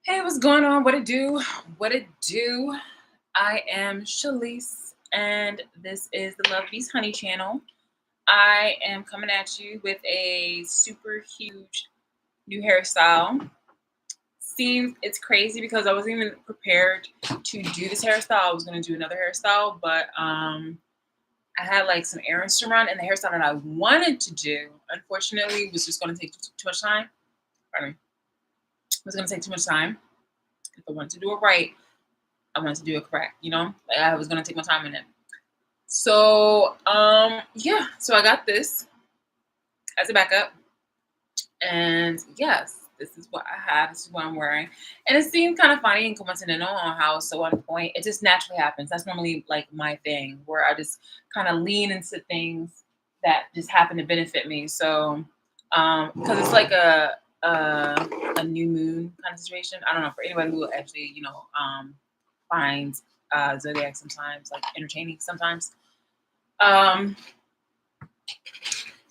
Hey, what's going on? What it do? What it do? I am Shalise, and this is the Love Beast Honey channel. I am coming at you with a super huge new hairstyle. Seems it's crazy because I wasn't even prepared to do this hairstyle. I was gonna do another hairstyle, but I had like some errands to run, and the hairstyle that I wanted to do, unfortunately, was just gonna take too much time. Pardon me. It was gonna take too much time. If I wanted to do it right, I wanted to do it correct, Like I was gonna take my time in it. So yeah, so I got this as a backup. And yes, this is what I have, this is what I'm wearing. And it seemed kind of funny and coincidental on how so on point. It just naturally happens. That's normally like my thing where I just kind of lean into things that just happen to benefit me. So because it's like a new moon kind of situation. I don't know for anybody who actually, finds zodiac sometimes like entertaining sometimes. So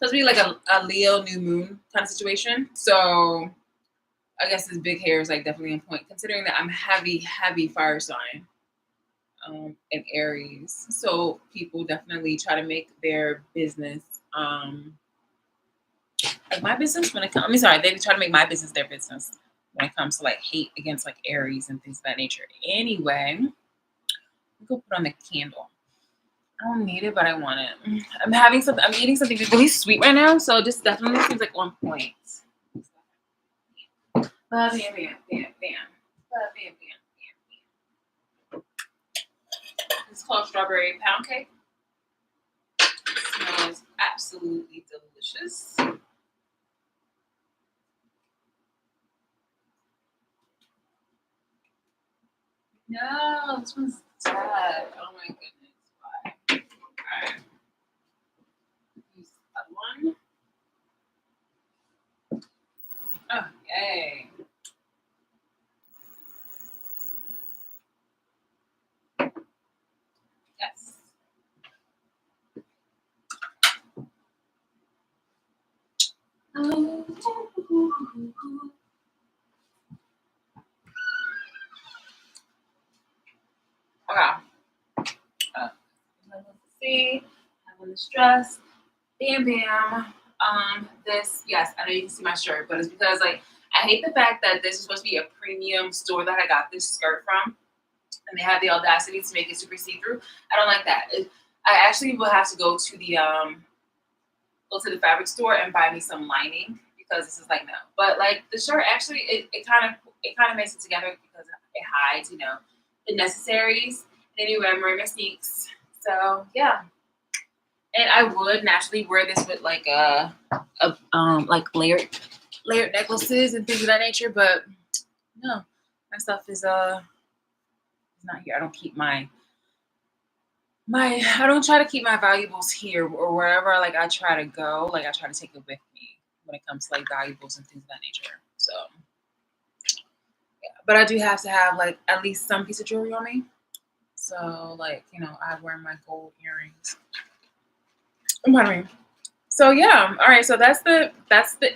it's be like a Leo new moon kind of situation. So I guess this big hair is like definitely on point, considering that I'm heavy fire sign in Aries. So people definitely try to make their business like my business when it comes. I mean, sorry, they try to make my business their business when it comes to like hate against like Aries and things of that nature. Anyway, I'm gonna put on the candle. I don't need it, but I want it. I'm having something. I'm eating something really sweet right now, so this definitely seems like on point. Bam, bam, bam, bam, bam. Bam, bam, bam, bam. It's called strawberry pound cake. It smells absolutely delicious. No, this one's dead. Oh my goodness. Why? Alright. Use that one. Oh, yay. Yes. Oh. Okay. Let's see. Having the stress. Bam bam. This, yes, I know you can see my shirt, but it's because like I hate the fact that this is supposed to be a premium store that I got this skirt from, and they have the audacity to make it super see-through. I don't like that. I actually will have to go to the fabric store and buy me some lining because this is like no. But like the shirt actually it kind of makes it together because it hides, the necessaries. And anyway, I'm wearing my sneaks. So yeah. And I would naturally wear this with like like layered necklaces and things of that nature, but no, my stuff is not here. I don't keep my I don't try to keep my valuables here or wherever like I try to go. Like I try to take it with me when it comes to like valuables and things of that nature. So yeah. But I do have to have like at least some piece of jewelry on me. So like, I wear my gold earrings. Pardon me. So yeah, all right. So that's the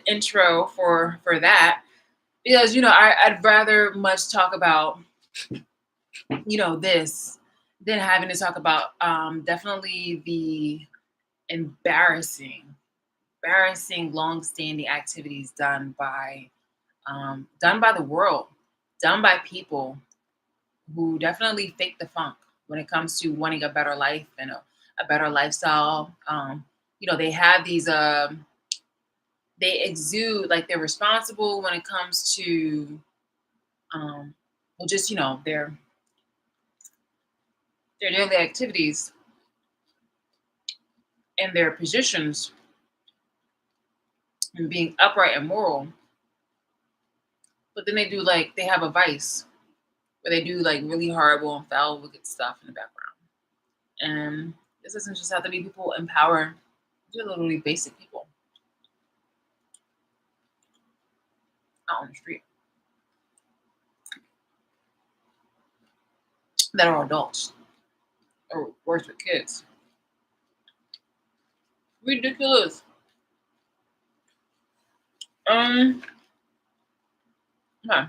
intro for that because I'd rather much talk about this than having to talk about definitely the embarrassing long-standing activities done by the world, done by people who definitely fake the funk when it comes to wanting a better life and a better lifestyle. They have these they exude like they're responsible when it comes to well just their daily activities and their positions and being upright and moral, but then they have a vice where they do like really horrible and foul wicked stuff in the background. And this doesn't just have to be people in power. These are literally basic people out on the street that are adults or worse with kids. Ridiculous. Um, huh.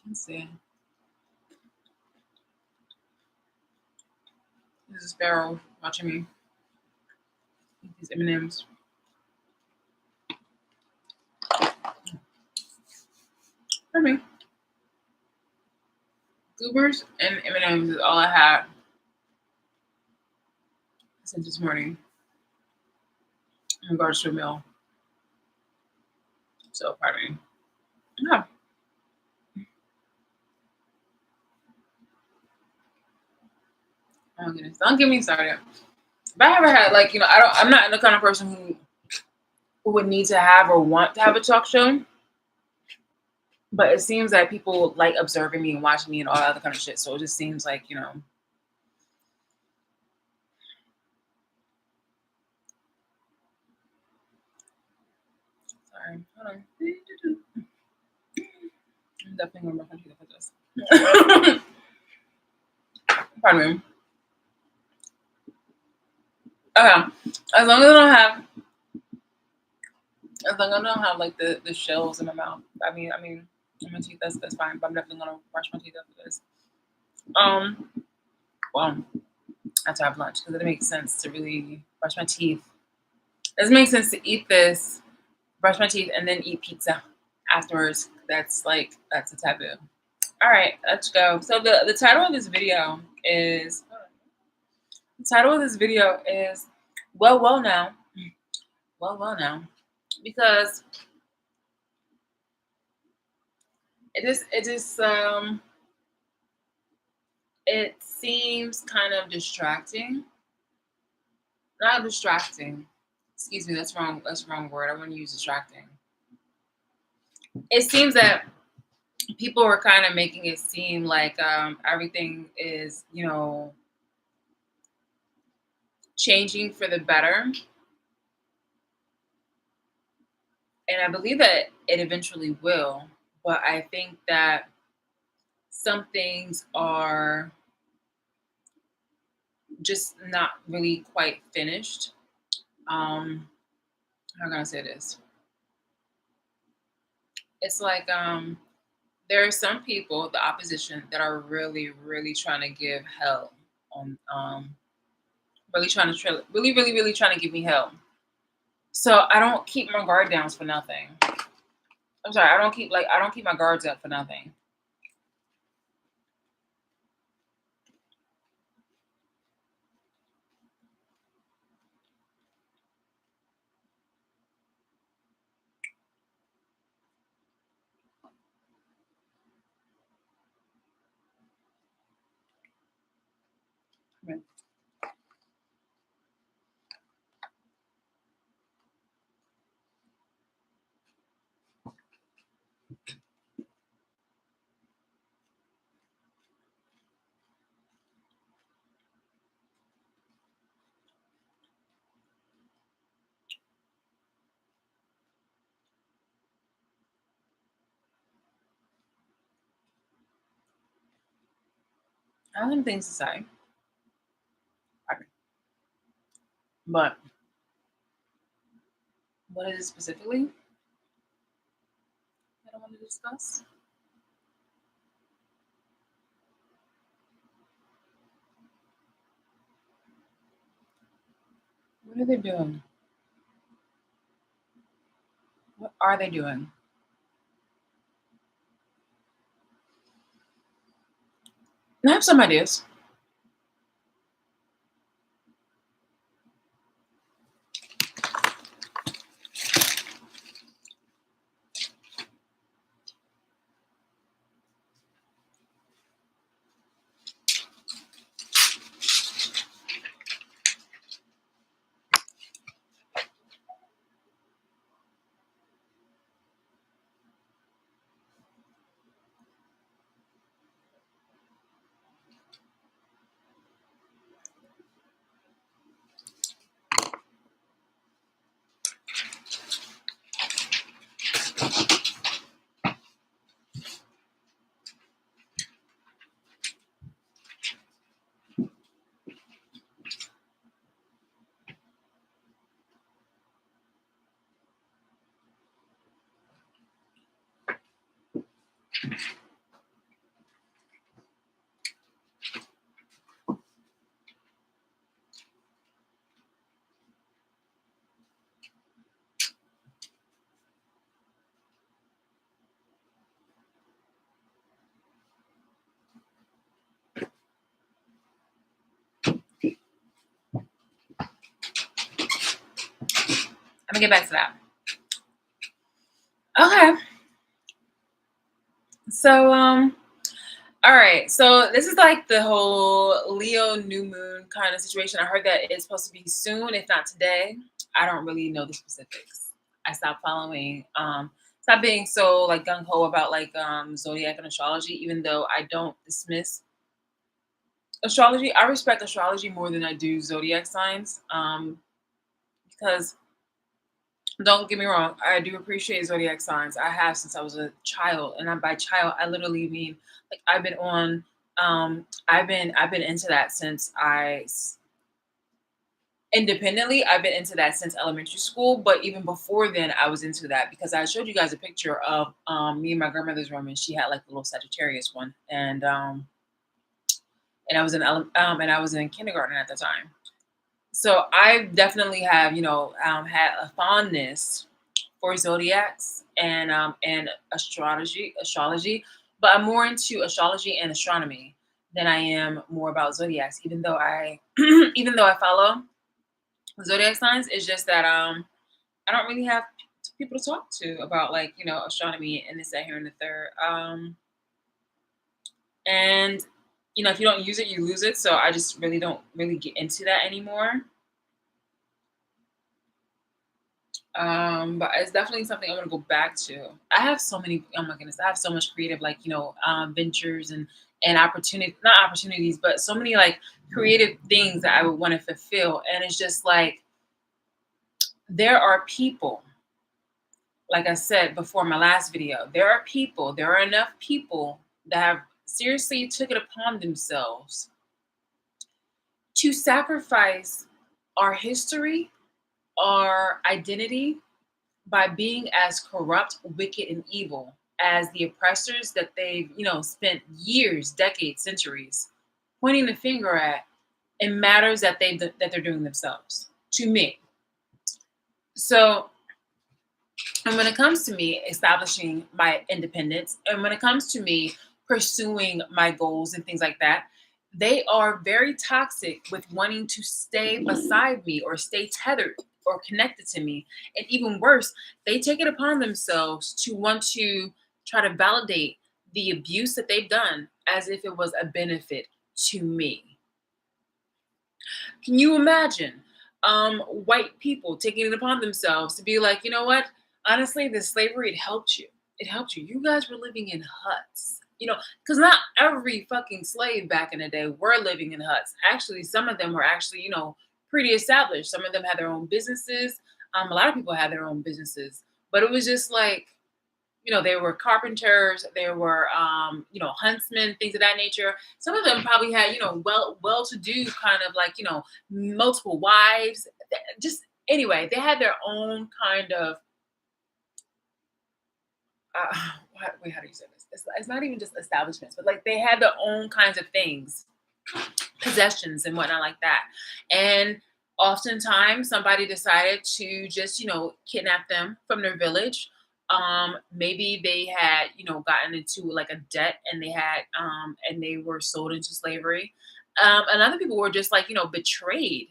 Let's see. This is a sparrow watching me eat these M&Ms. For me, Goobers and M&Ms is all I had since this morning in regards to a meal. So, pardon me. Yeah. Oh goodness, don't get me started. If I ever had, like, I'm not the kind of person who would need to have or want to have a talk show. But it seems that people like observing me and watching me and all that other kind of shit. So it just seems like, sorry, hold on. I'm definitely gonna brush my teeth after this. Pardon me. Okay. As long as I don't have, as long as I don't have like the shells in my mouth. I mean, in my teeth. That's fine. But I'm definitely gonna brush my teeth after this. Well, after I have lunch, because it makes sense to really brush my teeth. It doesn't make sense to eat this, brush my teeth, and then eat pizza afterwards. That's a taboo. All right, let's go. So the title of this video is well now. Well now. Because it seems kind of distracting. Not distracting. Excuse me, that's wrong. That's the wrong word. I want to use distracting. It seems that people were kind of making it seem like everything is, changing for the better. And I believe that it eventually will. But I think that some things are just not really quite finished. How can I say this? It's like there are some people, the opposition, that are really, really trying to give hell on really trying to really, really, really trying to give me hell. So I don't keep my guard down for nothing. I'm sorry, I don't keep my guards up for nothing. I have some things to say, but what is it specifically that I want to discuss? What are they doing? What are they doing? I have some ideas. I'll get back to that. Okay. So, all right. So this is like the whole Leo new moon kind of situation. I heard that it's supposed to be soon, if not today. I don't really know the specifics. I stopped following, stop being so like gung ho about like zodiac and astrology, even though I don't dismiss astrology. I respect astrology more than I do zodiac signs. Because don't get me wrong, I do appreciate zodiac signs. I have since I was a child, and by child I literally mean like I've been on. I've been into that since independently. I've been into that since elementary school, but even before then, I was into that because I showed you guys a picture of me and my grandmother's room, and she had like the little Sagittarius one, and and I was in kindergarten at the time. So I definitely have, had a fondness for zodiacs and astrology, but I'm more into astrology and astronomy than I am more about zodiacs. Even though I, even though I follow zodiac signs, it's just that I don't really have people to talk to about like astronomy and this, that, here, and the third. And if you don't use it, you lose it. So I just really don't really get into that anymore. But it's definitely something I want to go back to. I have so many, oh my goodness, I have so much creative, like, ventures and opportunity, not opportunities, but so many like creative things that I would want to fulfill. And it's just like, there are people, like I said before my last video, there are enough people that have seriously took it upon themselves to sacrifice our history, our identity, by being as corrupt, wicked, and evil as the oppressors that they've, spent years, decades, centuries pointing the finger at in matters that they're doing themselves. To me, so and when it comes to me establishing my independence, and when it comes to me pursuing my goals and things like that, they are very toxic with wanting to stay beside me or stay tethered or connected to me. And even worse, they take it upon themselves to want to try to validate the abuse that they've done as if it was a benefit to me. Can you imagine white people taking it upon themselves to be like, you know what? Honestly, the slavery, it helped you. It helped you. You guys were living in huts, because not every fucking slave back in the day were living in huts. Actually, some of them were actually, pretty established. Some of them had their own businesses. A lot of people had their own businesses, but it was just like, they were carpenters, they were, huntsmen, things of that nature. Some of them probably had, well-to-do kind of like, multiple wives. Just anyway, they had their own kind of, wait, how do you say this? It's not even just establishments, but like they had their own kinds of things, possessions and whatnot like that. And oftentimes somebody decided to just, kidnap them from their village. Maybe they had, gotten into like a debt and they had, and they were sold into slavery. And other people were just like, betrayed,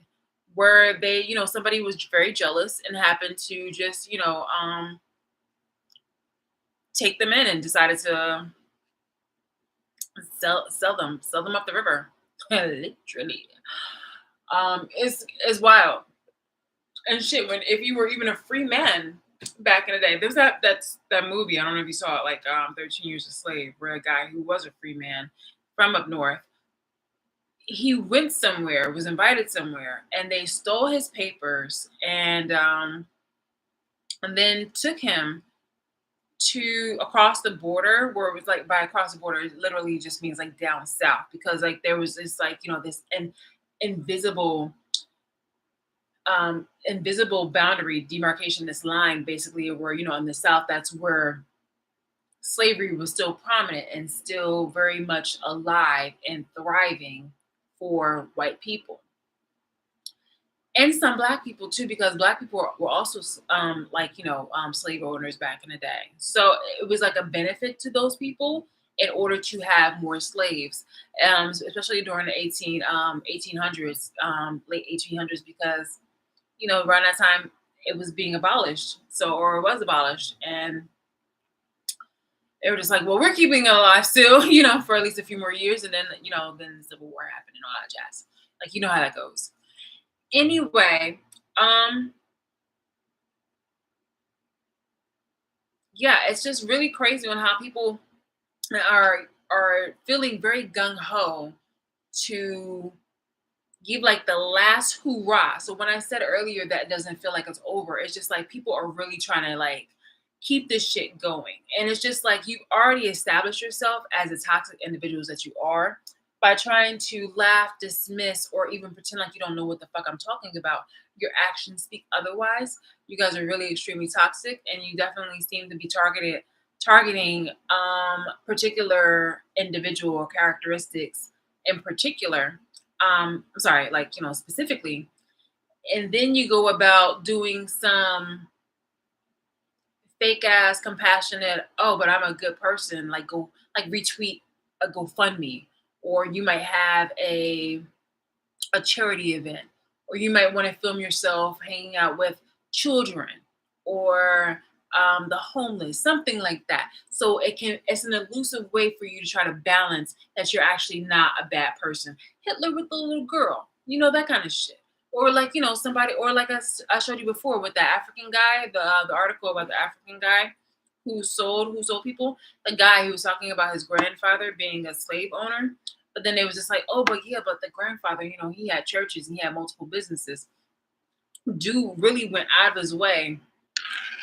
where they, somebody was very jealous and happened to just, take them in and decided to sell them up the river. Literally. It's wild. And shit, when if you were even a free man back in the day, there's that movie, I don't know if you saw it, like 13 Years a Slave, where a guy who was a free man from up north, he went somewhere, was invited somewhere, and they stole his papers and then took him to across the border, where it was like, by across the border it literally just means like down south, because like there was this like, this invisible invisible boundary demarcation, this line basically, where in the south, that's where slavery was still prominent and still very much alive and thriving for white people and some black people too, because black people were also like slave owners back in the day. So it was like a benefit to those people in order to have more slaves, especially during the 1800s, late 1800s, because around that time, it was being abolished. So, or it was abolished. And they were just like, well, we're keeping it alive still, for at least a few more years. And then, then the Civil War happened and all that jazz. Like, you know how that goes. Anyway, yeah, it's just really crazy on how people are feeling very gung ho to give like the last hoorah. So when I said earlier that it doesn't feel like it's over, it's just like people are really trying to like keep this shit going. And it's just like you've already established yourself as the toxic individuals that you are by trying to laugh, dismiss, or even pretend like you don't know what the fuck I'm talking about. Your actions speak otherwise. You guys are really extremely toxic, and you definitely seem to be targeting particular individual or characteristics in particular. I'm sorry, like, specifically. And then you go about doing some fake ass compassionate, oh, but I'm a good person, like go like retweet a GoFundMe, or you might have a charity event, or you might want to film yourself hanging out with children or the homeless, something like that. So it's an elusive way for you to try to balance that you're actually not a bad person. Hitler with the little girl, that kind of shit. Or like, somebody, or like I showed you before with that African guy, the article about the African guy who sold people, the guy who was talking about his grandfather being a slave owner. But then they was just like, oh, but yeah, but the grandfather, he had churches and he had multiple businesses. Dude really went out of his way,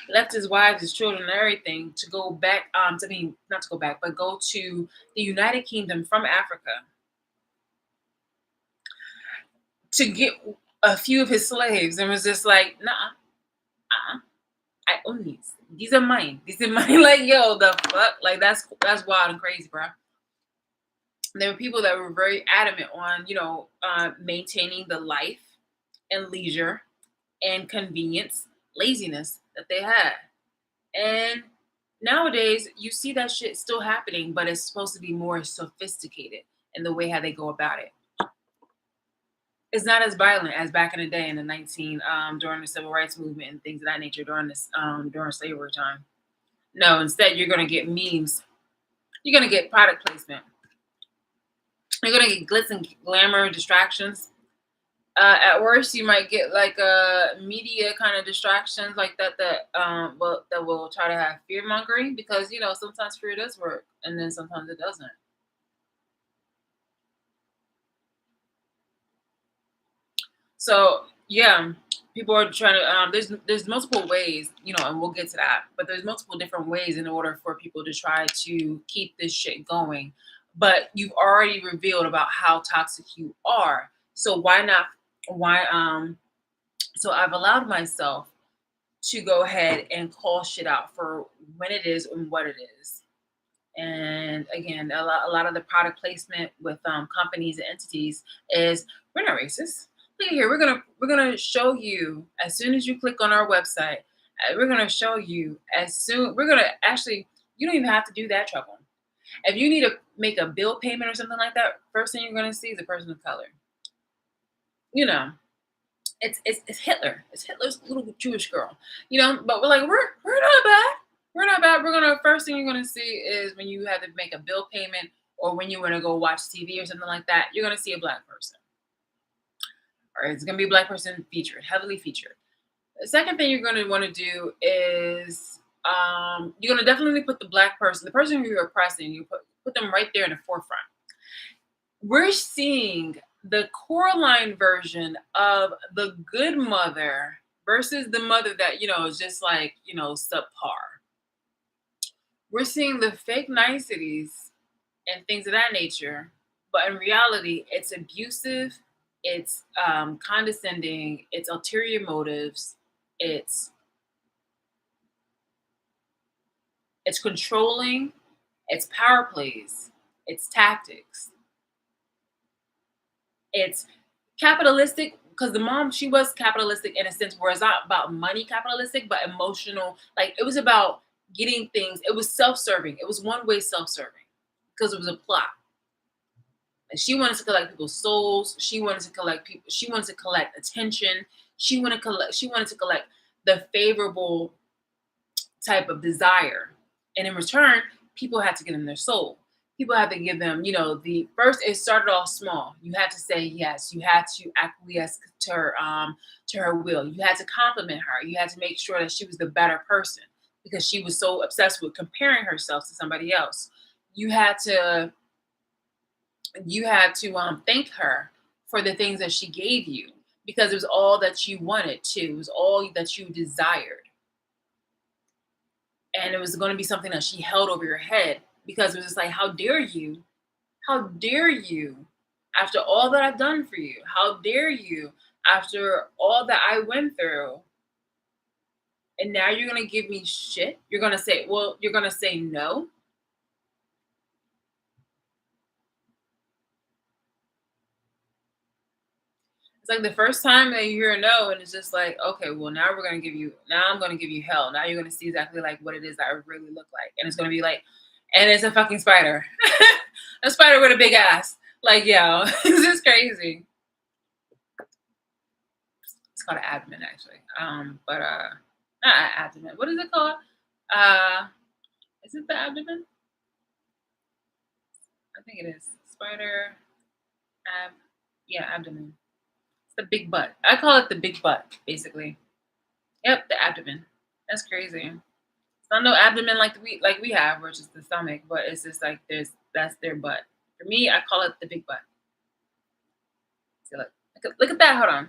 left his wives, his children, and everything to go back, not to go back, but go to the United Kingdom from Africa to get a few of his slaves, and was just like, nah, I own these. These are mine. These are mine. Like, yo, the fuck? Like, that's wild and crazy, bro. There were people that were very adamant on, maintaining the life and leisure and convenience, laziness that they had. And nowadays, you see that shit still happening, but it's supposed to be more sophisticated in the way how they go about it. It's not as violent as back in the day in the during the civil rights movement and things of that nature during slavery time. No, instead you're gonna get memes. You're gonna get product placement. You're gonna get glitz and glamour distractions. At worst, you might get like media kind of distractions like that will try to have fear mongering, because sometimes fear does work and then sometimes it doesn't. So yeah, people are trying to. There's multiple ways, and we'll get to that. But there's multiple different ways in order for people to try to keep this shit going. But you've already revealed about how toxic you are. So why not? Why So I've allowed myself to go ahead and call shit out for when it is and what it is. And again, a lot of the product placement with companies and entities is, we're not racist. Look at here, we're gonna show you as soon as you click on our website. We're gonna show you as soon. We're gonna actually. You don't even have to do that trouble. If you need to make a bill payment or something like that, first thing you're gonna see is a person of color. You know, it's Hitler. It's Hitler's little Jewish girl. But we're like we're not bad. We're not bad. We're gonna First thing you're gonna see is when you have to make a bill payment or when you want to go watch TV or something like that, you're gonna see a black person. Or it's gonna be a black person featured, heavily featured. The second thing you're gonna want to do is you're gonna definitely put the black person, the person who you're oppressing, you put them right there in the forefront. We're seeing the Coraline version of the good mother versus the mother that is just like subpar. We're seeing the fake niceties and things of that nature, but in reality it's abusive, it's condescending, it's ulterior motives, it's controlling, it's power plays, it's tactics, it's capitalistic, because the mom, she was capitalistic in a sense where it's not about money capitalistic, but emotional. Like, it was about getting things. It was self-serving. It was one way self-serving because it was a plot. And she wanted to collect people's souls. She wanted to collect people. She wanted to collect attention. She wanted to collect the favorable type of desire. And in return, people had to give them their soul. People had to give them, the first it started off small. You had to say yes. You had to acquiesce to her will. You had to compliment her. You had to make sure that she was the better person because she was so obsessed with comparing herself to somebody else. You had to thank her for the things that she gave you because it was all that you wanted to. It was all that you desired. And it was going to be something that she held over your head because it was just like, how dare you? How dare you? After all that I've done for you, how dare you? After all that I went through, and now you're going to give me shit? You're going to say, well, you're going to say no? It's like the first time that you hear a no, and it's just like, okay, well, now I'm going to give you hell. Now you're going to see exactly like what it is that I really look like. And it's going to be like, and it's a fucking spider. A spider with a big ass. Like, yo, this is crazy. It's called an abdomen, actually. But not an abdomen. What is it called? Uh, is it the abdomen? I think it is. Spider, yeah, abdomen. It's the big butt. I call it the big butt, basically. Yep, the abdomen. That's crazy. It's not no abdomen like we have, which is the stomach, but it's just like that's their butt. For me, I call it the big butt. See, look at that. Hold on.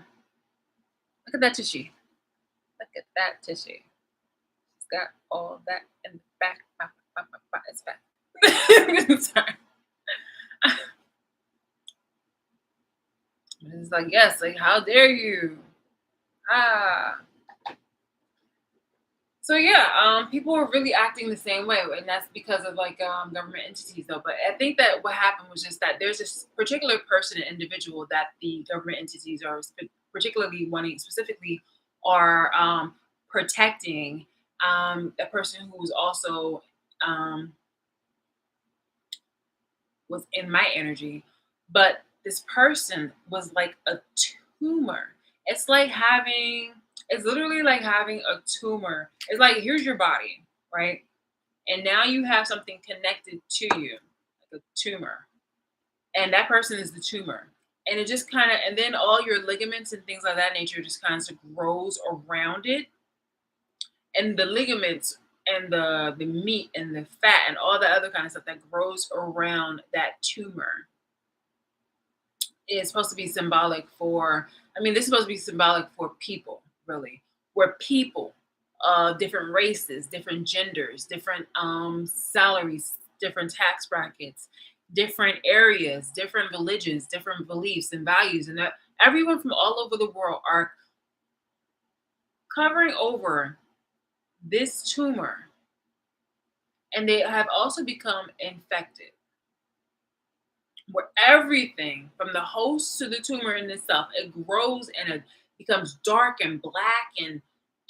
Look at that tissue. Look at that tissue. It's got all that in the back. It's back. Sorry. It's like, yes, like, how dare you? Ah. So yeah, people were really acting the same way, and that's because of like government entities, though. But I think that what happened was just that there's this particular person and individual that the government entities are particularly wanting, specifically, are protecting. A person who was also um, was in my energy, but this person was like a tumor. It's like it's literally like having a tumor. It's like, here's your body, right? And now you have something connected to you, like a tumor. And that person is the tumor. And it just kind of, and then all your ligaments and things like that nature just kind of grows around it. And the ligaments and the meat and the fat and all the other kind of stuff that grows around that tumor is supposed to be symbolic for, this is supposed to be symbolic for people, really, where people, different races, different genders, different salaries, different tax brackets, different areas, different religions, different beliefs and values, and that everyone from all over the world are covering over this tumor, and they have also become infected, where everything from the host to the tumor in itself, it grows and it becomes dark and black and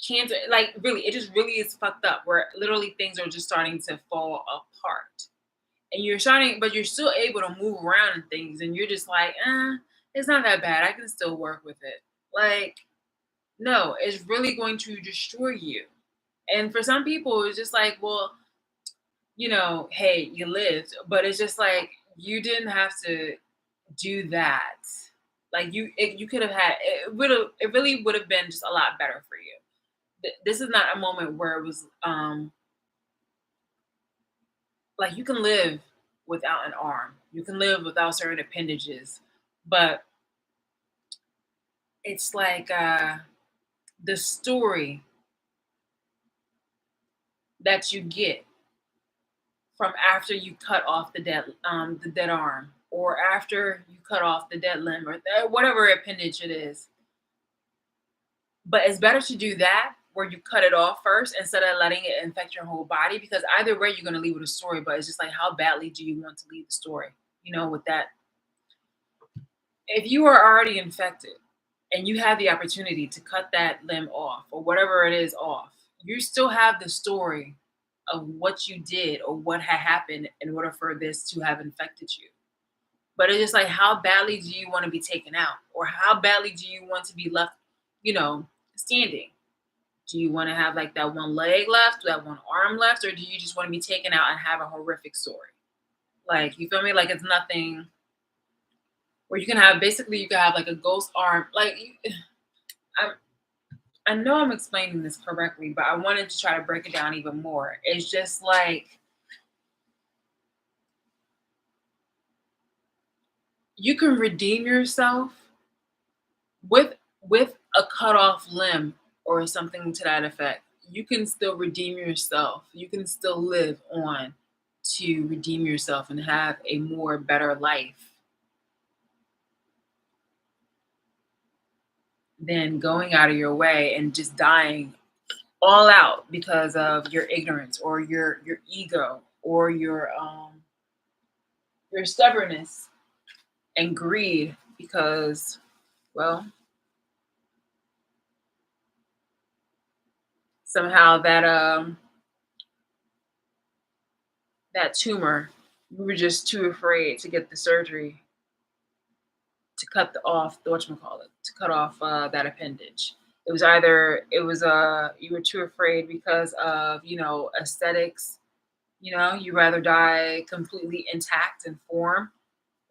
cancer. Like, really, it just really is fucked up, where literally things are just starting to fall apart. And but you're still able to move around and things, and you're just like, it's not that bad. I can still work with it. Like, no, it's really going to destroy you. And for some people, it's just like, well, hey, you lived, but it's just like, you didn't have to do that. Like, you could have it really would have been just a lot better for you. This is not a moment where it was like, you can live without an arm, you can live without certain appendages, but it's like the story that you get from after you cut off the dead arm, or after you cut off the dead limb, or whatever appendage it is. But it's better to do that where you cut it off first instead of letting it infect your whole body, because either way you're going to leave with a story. But it's just like, how badly do you want to leave the story? With that, if you are already infected and you have the opportunity to cut that limb off or whatever it is off, you still have the story of what you did or what had happened in order for this to have infected you. But it's just like, how badly do you want to be taken out, or how badly do you want to be left, standing? Do you want to have like that one leg left, that one arm left, or do you just want to be taken out and have a horrific story? Like, you feel me? Like, it's nothing where you can have basically you can have like a ghost arm. Like, I I know I'm explaining this correctly, but I wanted to try to break it down even more. It's just like you can redeem yourself with a cut off limb or something to that effect. You can still redeem yourself. You can still live on to redeem yourself and have a more better life than going out of your way and just dying all out because of your ignorance or your ego or your stubbornness and greed because, well, somehow that tumor, you were just too afraid to get the surgery to cut off the whatchamacallit, to cut off that appendage. It was either it was you were too afraid because of, aesthetics. You rather die completely intact in form,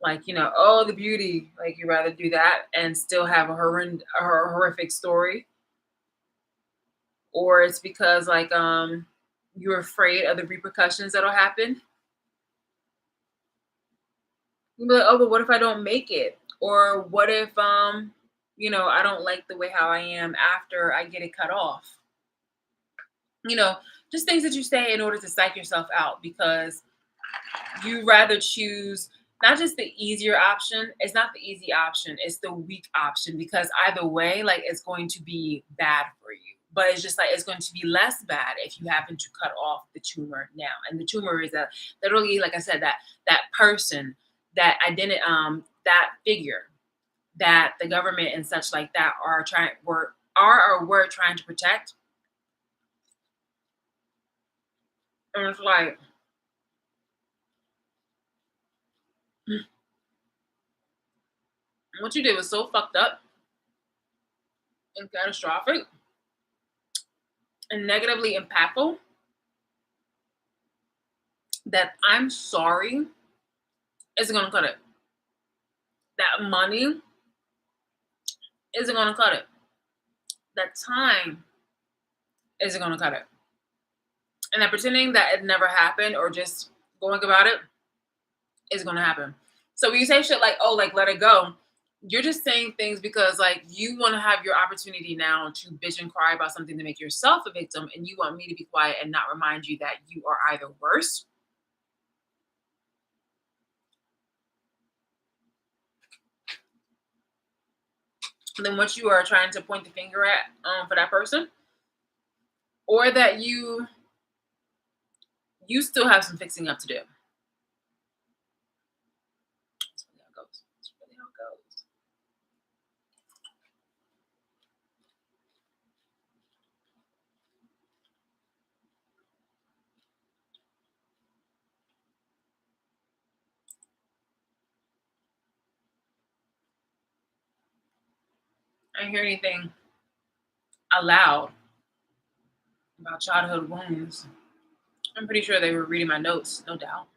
like, oh, the beauty, like you rather do that and still have a horrific story, or it's because like you're afraid of the repercussions that'll happen. You'll be like, oh, but what if I don't make it? Or what if I don't like the way how I am after I get it cut off? You know, just things that you say in order to psych yourself out because you rather choose not just the easier option. It's not the easy option, it's the weak option because either way, like it's going to be bad for you. But it's just like it's going to be less bad if you happen to cut off the tumor now. And the tumor is a literally, like I said, that person, that figure that the government and such like that were trying to protect. And it's like what you did was so fucked up and catastrophic and negatively impactful that I'm sorry isn't gonna cut it. That money isn't gonna cut it. That time isn't gonna cut it. And that pretending that it never happened or just going about it is gonna happen. So when you say shit like, oh, like let it go, you're just saying things because like you want to have your opportunity now to bitch and cry about something to make yourself a victim, and you want me to be quiet and not remind you that you are either worse than what you are trying to point the finger at for that person, or that you still have some fixing up to do. That's really how it goes. That's really how it goes. I didn't hear anything aloud about childhood wounds. I'm pretty sure they were reading my notes, no doubt.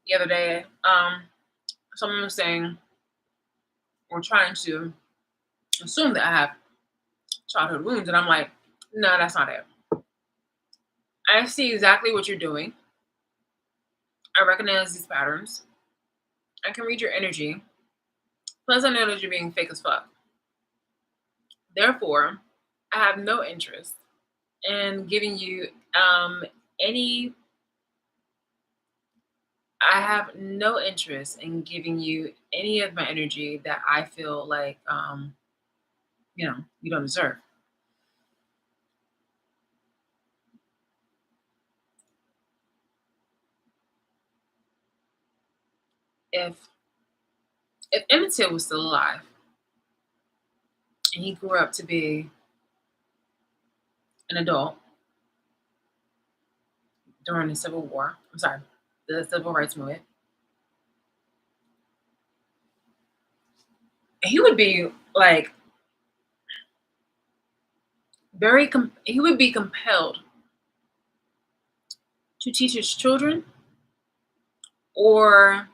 The other day, someone was saying or trying to assume that I have childhood wounds, and I'm like, no, that's not it. I see exactly what you're doing. I recognize these patterns. I can read your energy. Plus, I know that you're being fake as fuck. Therefore, I have no interest in giving you any. I have no interest in giving you any of my energy that I feel like you don't deserve. If Emmett Till was still alive and he grew up to be an adult during the Civil War, I'm sorry, the Civil Rights Movement, he would be like he would be compelled to teach his children or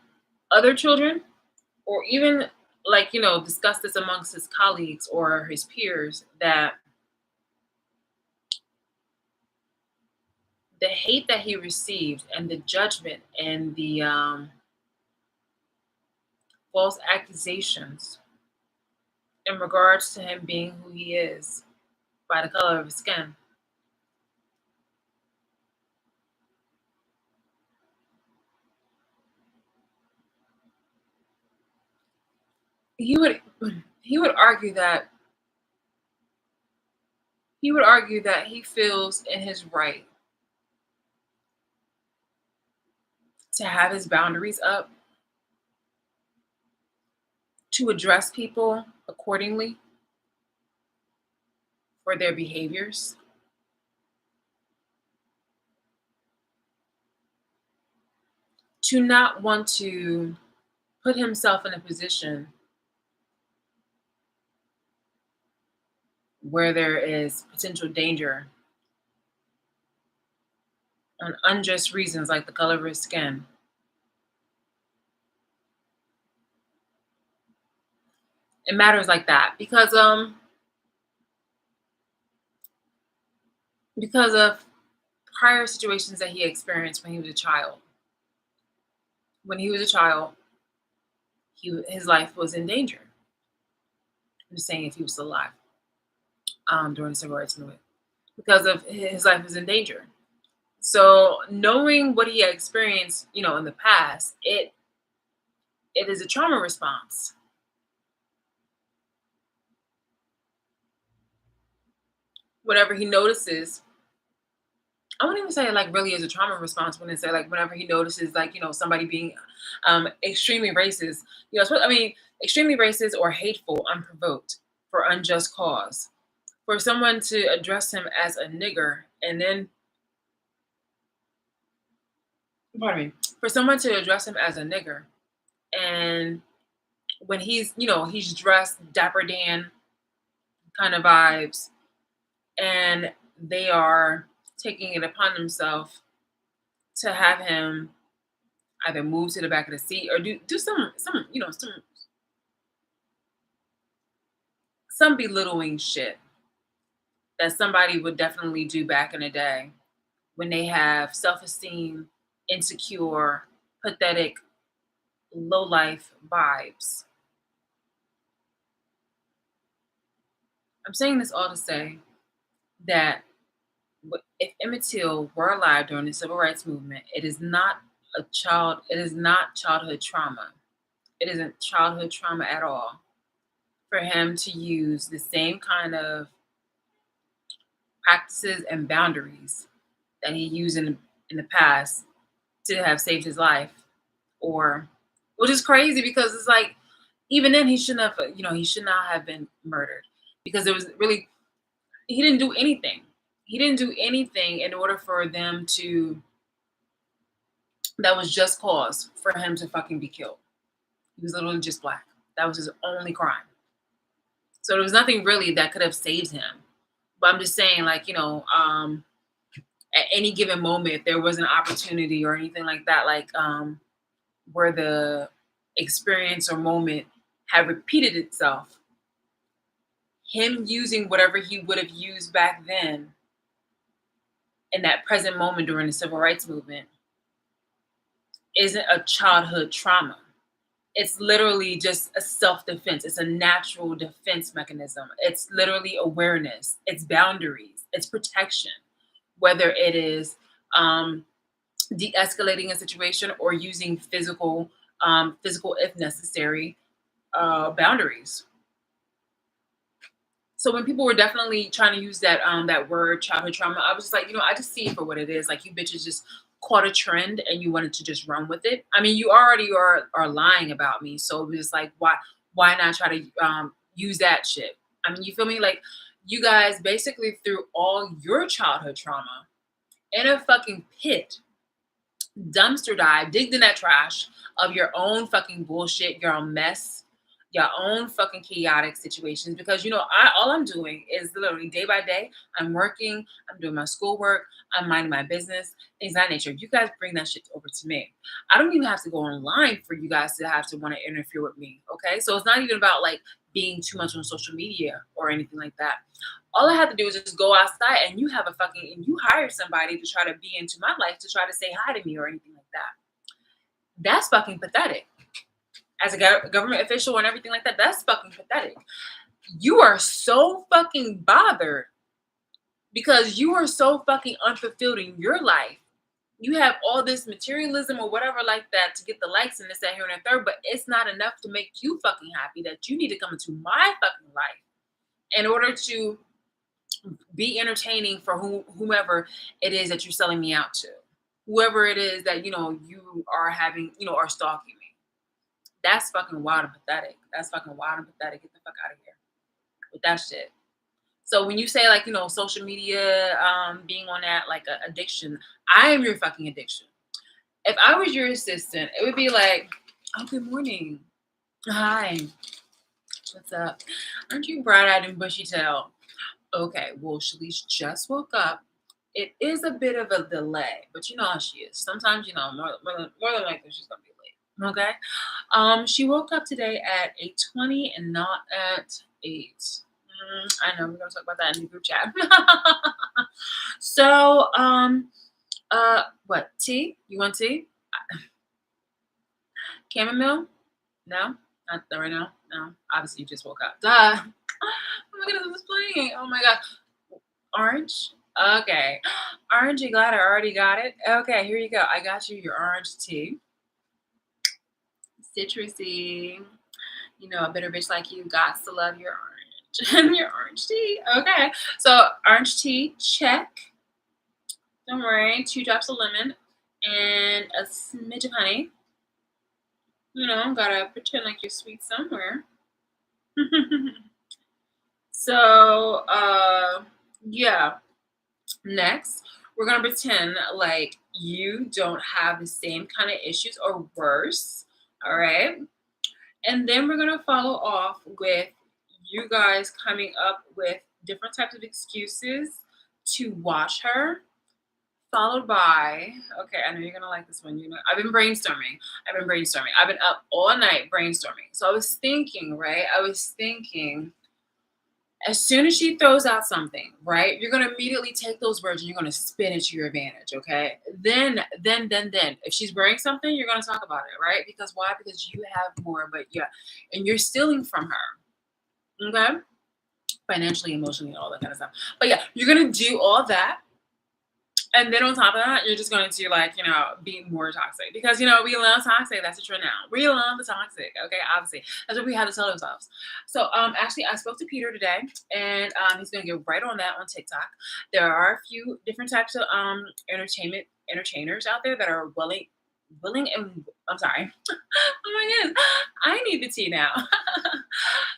other children, or even like, discuss this amongst his colleagues or his peers, that the hate that he received and the judgment and the false accusations in regards to him being who he is by the color of his skin, he would he would argue that he feels in his right to have his boundaries up, to address people accordingly for their behaviors, to not want to put himself in a position where there is potential danger on unjust reasons like the color of his skin. It matters like that because of prior situations that he experienced when he was a child. When he was a child, his life was in danger. I'm just saying if he was still alive during the civil rights movement, because of his life was in danger. So knowing what he had experienced, in the past, it is a trauma response. Whatever he notices, I wouldn't even say like really as a trauma response. When I say like whenever he notices like somebody being extremely racist, extremely racist or hateful, unprovoked, for unjust cause, for someone to address him as a nigger, and then pardon me, for someone to address him as a nigger, and when he's dressed Dapper Dan kind of vibes, and they are taking it upon themselves to have him either move to the back of the seat or do some belittling shit that somebody would definitely do back in the day when they have self-esteem, insecure, pathetic, low life vibes. I'm saying this all to say that if Emmett Till were alive during the civil rights movement, it is not childhood trauma. It isn't childhood trauma at all for him to use the same kind of practices and boundaries that he used in the past to have saved his life. Or which is crazy because it's like even then he should not have been murdered, because there was really he didn't do anything. He didn't do anything in order for them to that was just cause for him to fucking be killed. He was literally just black. That was his only crime. So there was nothing really that could have saved him. But I'm just saying, like, at any given moment, if there was an opportunity or anything like that, like where the experience or moment had repeated itself, him using whatever he would have used back then in that present moment during the civil rights movement isn't a childhood trauma. It's literally just a self-defense. It's a natural defense mechanism. It's literally awareness. It's boundaries. It's protection. Whether it is de-escalating a situation or using physical, if necessary, boundaries. So when people were definitely trying to use that word childhood trauma, I was just like, I just see it for what it is. Like, you bitches just caught a trend and you wanted to just run with it. I mean, you already are lying about me, so it was like, why not try to use that shit? I mean, you feel me? Like, you guys basically threw all your childhood trauma in a fucking pit, dumpster dive, digged in that trash of your own fucking bullshit, your own mess, your own fucking chaotic situations, because all I'm doing is literally day by day. I'm working, I'm doing my schoolwork, I'm minding my business, things of that nature. You guys bring that shit over to me. I don't even have to go online for you guys to have to want to interfere with me. Okay, so it's not even about like being too much on social media or anything like that. All I have to do is just go outside, and you hire somebody to try to be into my life to try to say hi to me or anything like that. That's fucking pathetic. As a government official and everything like that, that's fucking pathetic. You are so fucking bothered because you are so fucking unfulfilled in your life. You have all this materialism or whatever like that to get the likes and this, that, here, and the third, but it's not enough to make you fucking happy that you need to come into my fucking life in order to be entertaining for whomever it is that you're selling me out to. Whoever it is that, you are having, are stalking me. That's fucking wild and pathetic. That's fucking wild and pathetic. Get the fuck out of here with that shit. So when you say like, social media, being on that like a addiction, I am your fucking addiction. If I was your assistant, it would be like, oh, good morning. Hi. What's up? Aren't you bright-eyed and bushy-tailed? Okay, well, Shalice just woke up. It is a bit of a delay, but you know how she is. Sometimes, more than likely she's gonna be late. Okay. She woke up today at 8:20 and not at 8. I know we're gonna talk about that in the group chat. So, what tea? You want tea? Chamomile? No, not right now. No, obviously you just woke up. Duh. Oh my goodness, it's playing. Oh my god. Orange? Okay. Orange, you glad I already got it? Okay, here you go. I got you your orange tea. Citrusy. A bitter bitch like you got to love your orange. Your orange tea. Okay. So orange tea, check. Don't worry. 2 drops of lemon and a smidge of honey. Gotta pretend like you're sweet somewhere. So, yeah. Next, we're gonna pretend like you don't have the same kind of issues or worse. All right. And then we're gonna follow off with you guys coming up with different types of excuses to watch her. Followed by, okay, I know you're gonna like this one. I've been brainstorming. I've been up all night brainstorming. So I was thinking, right? As soon as she throws out something, right, you're gonna immediately take those words and you're gonna spin it to your advantage, okay? Then, if she's wearing something, you're gonna talk about it, right? Because why? Because you have more, but yeah, and you're stealing from her, okay? Financially, emotionally, all that kind of stuff. But yeah, you're gonna do all that. And then on top of that, you're just going to be more toxic because, we love toxic. That's a trend now. We love the toxic. Okay. Obviously that's what we have to tell ourselves. So, actually I spoke to Peter today and, he's going to get right on that on TikTok. There are a few different types of, entertainers out there that are willing and I'm sorry. Oh my goodness. I need the tea now.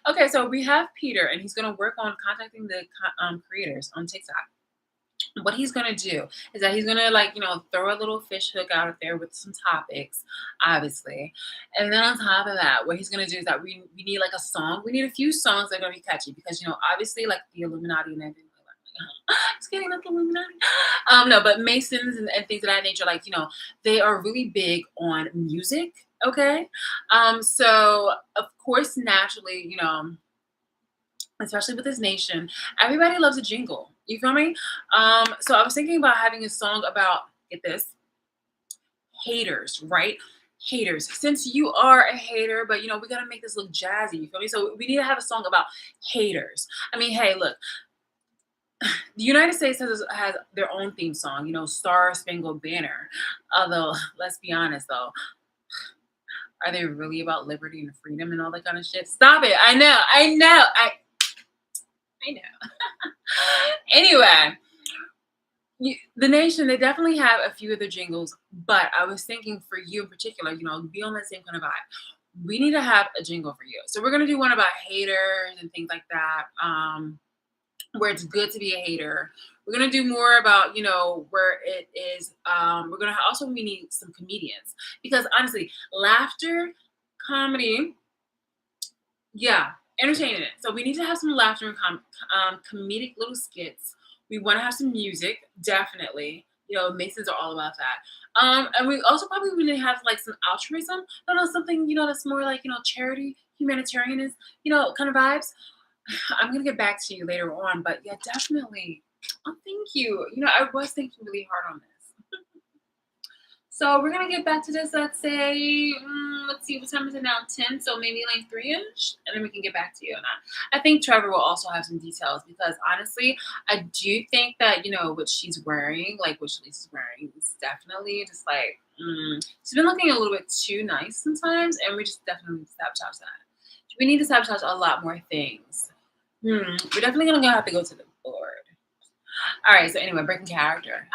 Okay. So we have Peter and he's going to work on contacting the, creators on TikTok. What he's gonna do is that he's gonna throw a little fish hook out there with some topics, obviously, and then on top of that, what he's gonna do is that we need like a song. We need a few songs that are gonna be catchy because obviously like the Illuminati and everything. It's getting like the Illuminati. No, but Masons and things of that nature, they are really big on music. Okay, so of course, naturally, especially with this nation, everybody loves a jingle. You feel me? So I was thinking about having a song about, get this, haters, right? Haters. Since you are a hater, but we gotta make this look jazzy. You feel me? So we need to have a song about haters. I mean, hey, look, the United States has their own theme song, Star Spangled Banner. Although, let's be honest though, are they really about liberty and freedom and all that kind of shit? Stop it. I know. I know. Anyway, the nation, they definitely have a few of the jingles, but I was thinking for you in particular, be on that same kind of vibe. We need to have a jingle for you. So we're going to do one about haters and things like that, where it's good to be a hater. We're going to do more about, where it is, we're going to also, we need some comedians because honestly, laughter, comedy, yeah, entertaining it. So we need to have some laughter and comedic little skits. We want to have some music, definitely. You know, Masons are all about that. And we also probably need to have like some altruism. I don't know, something, that's more like, charity, humanitarianism, kind of vibes. I'm gonna get back to you later on, but yeah, definitely. Oh, thank you. I was thinking really hard on this. So we're gonna get back to this. Let's say, let's see, what time is it now? 10. So maybe like 3ish, and then we can get back to you on that. I think Trevor will also have some details because honestly, I do think that what she's wearing, like what Shalice is wearing, is definitely just like she's been looking a little bit too nice sometimes, and we just definitely need to sabotage that. We need to sabotage a lot more things. We're definitely gonna have to go to the board. All right. So anyway, breaking character.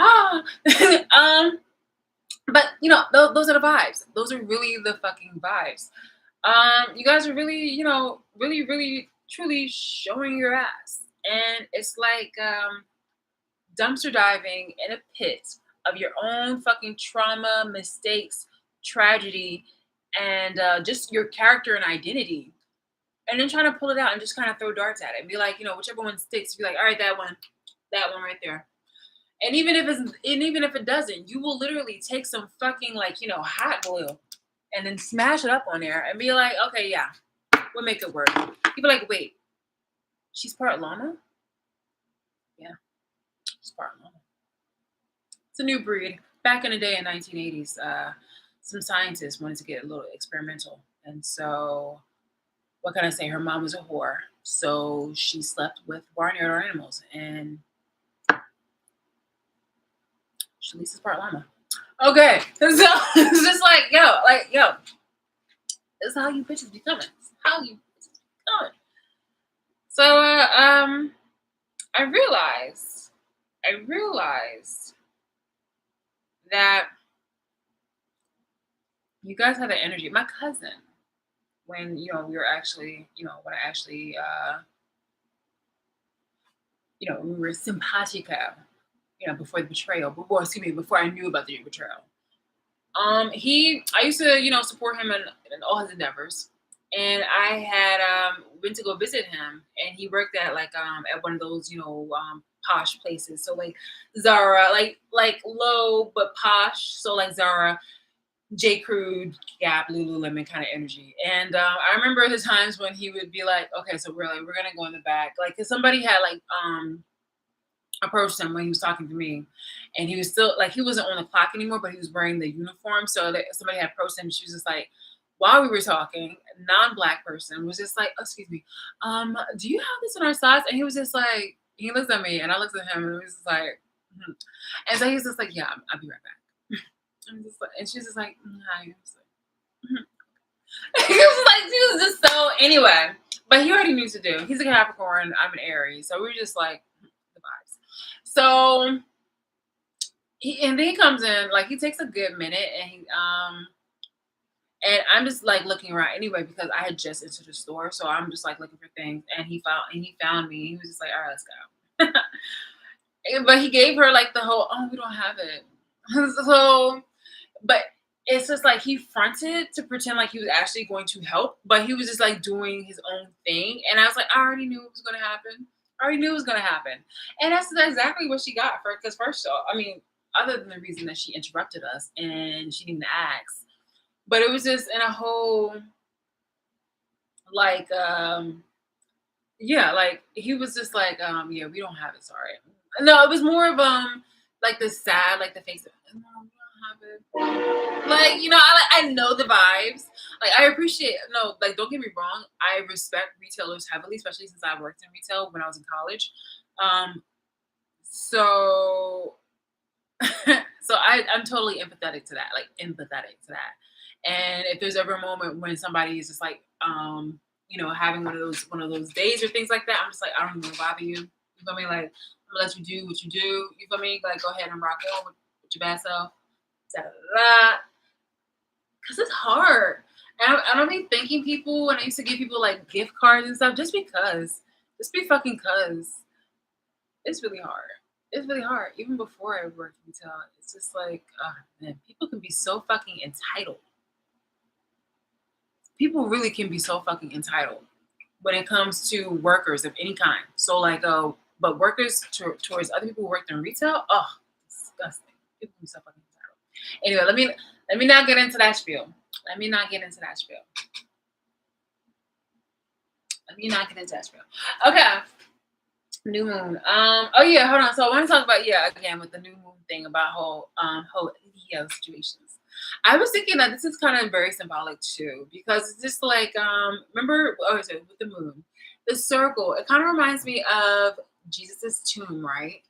But those are the vibes. Those are really the fucking vibes. You guys are really, really, really, truly showing your ass, and it's like dumpster diving in a pit of your own fucking trauma, mistakes, tragedy, and just your character and identity, and then trying to pull it out and just kind of throw darts at it and be like, whichever one sticks, be like, all right, that one right there. And even if it doesn't, you will literally take some fucking like, hot glue and then smash it up on there and be like, okay, yeah, we'll make it work. People like, wait, she's part llama? Yeah, she's part llama. It's a new breed. Back in the day in 1980s, some scientists wanted to get a little experimental. And so, what can I say? Her mom was a whore. So she slept with barnyard animals. And Shalice is part llama. Okay, so it's just like, yo, this is how you bitches be coming. This is how you bitches be coming. So, I realized that you guys have the energy. My cousin, when we were actually, when I actually, we were simpatico, before the betrayal. Before I knew about the betrayal. I used to, support him in all his endeavors. And I had went to go visit him, and he worked at like at one of those, posh places. So like Zara, like low but posh. So like Zara, J. Crew, Gap, Lululemon kind of energy. And I remember the times when he would be like, okay, so we're gonna go in the back, like, cause somebody had like approached him when he was talking to me, and he was still like, he wasn't on the clock anymore, but he was wearing the uniform. So that somebody had approached him. She was just like, while we were talking, a non-black person was just like, oh, excuse me, do you have this on our size? And he was just like, he looks at me and I looked at him and he was just like, and so he was just like, yeah, I'll be right back. I'm just like, and she's just like, hi. I was like, he was like, she was just so anyway. But he already knew what to do. He's a Capricorn, I'm an Aries, so we were just like the vibes. So and then he comes in, like he takes a good minute, and I'm just like looking around anyway because I had just entered the store, so I'm just like looking for things, and he found me. He was just like, all right, let's go. But he gave her like the whole, oh, we don't have it. So, but it's just like he fronted to pretend like he was actually going to help, but he was just like doing his own thing. And I was like, I already knew it was going to happen. I already knew it was going to happen. And that's exactly what she got for, because first of all, I mean, other than the reason that she interrupted us and she didn't ask, but it was just in a whole, like, yeah, like he was just like, yeah, we don't have it. Sorry. No, it was more of like the sad, like the face of, no, we don't have it. Like, I know the vibes. Like I appreciate, no, like don't get me wrong, I respect retailers heavily, especially since I worked in retail when I was in college. So so I'm totally empathetic to that, like empathetic to that. And if there's ever a moment when somebody is just like, having one of those days or things like that, I'm just like, I don't even want to bother you. You feel me? Like I'm gonna let you do what you do. You feel me? Like go ahead and rock on with your bad self. Because it's hard. And I don't be thanking people, and I used to give people like gift cards and stuff just because. Just be fucking cuz. It's really hard. It's really hard. Even before I worked retail, it's just like, oh, man, people can be so fucking entitled. People really can be so fucking entitled. when it comes to workers of any kind. So like, but workers towards other people who worked in retail, oh, disgusting. People be so fucking entitled. Anyway, let me not get into that spiel. Let me not get into that spiel. Let me not get into that spiel. Okay. New moon. Oh yeah, hold on. So I want to talk about again with the new moon thing about whole Leo situations. I was thinking that this is kind of very symbolic too, because it's just like remember so with the moon, the circle. It kind of reminds me of Jesus's tomb, right?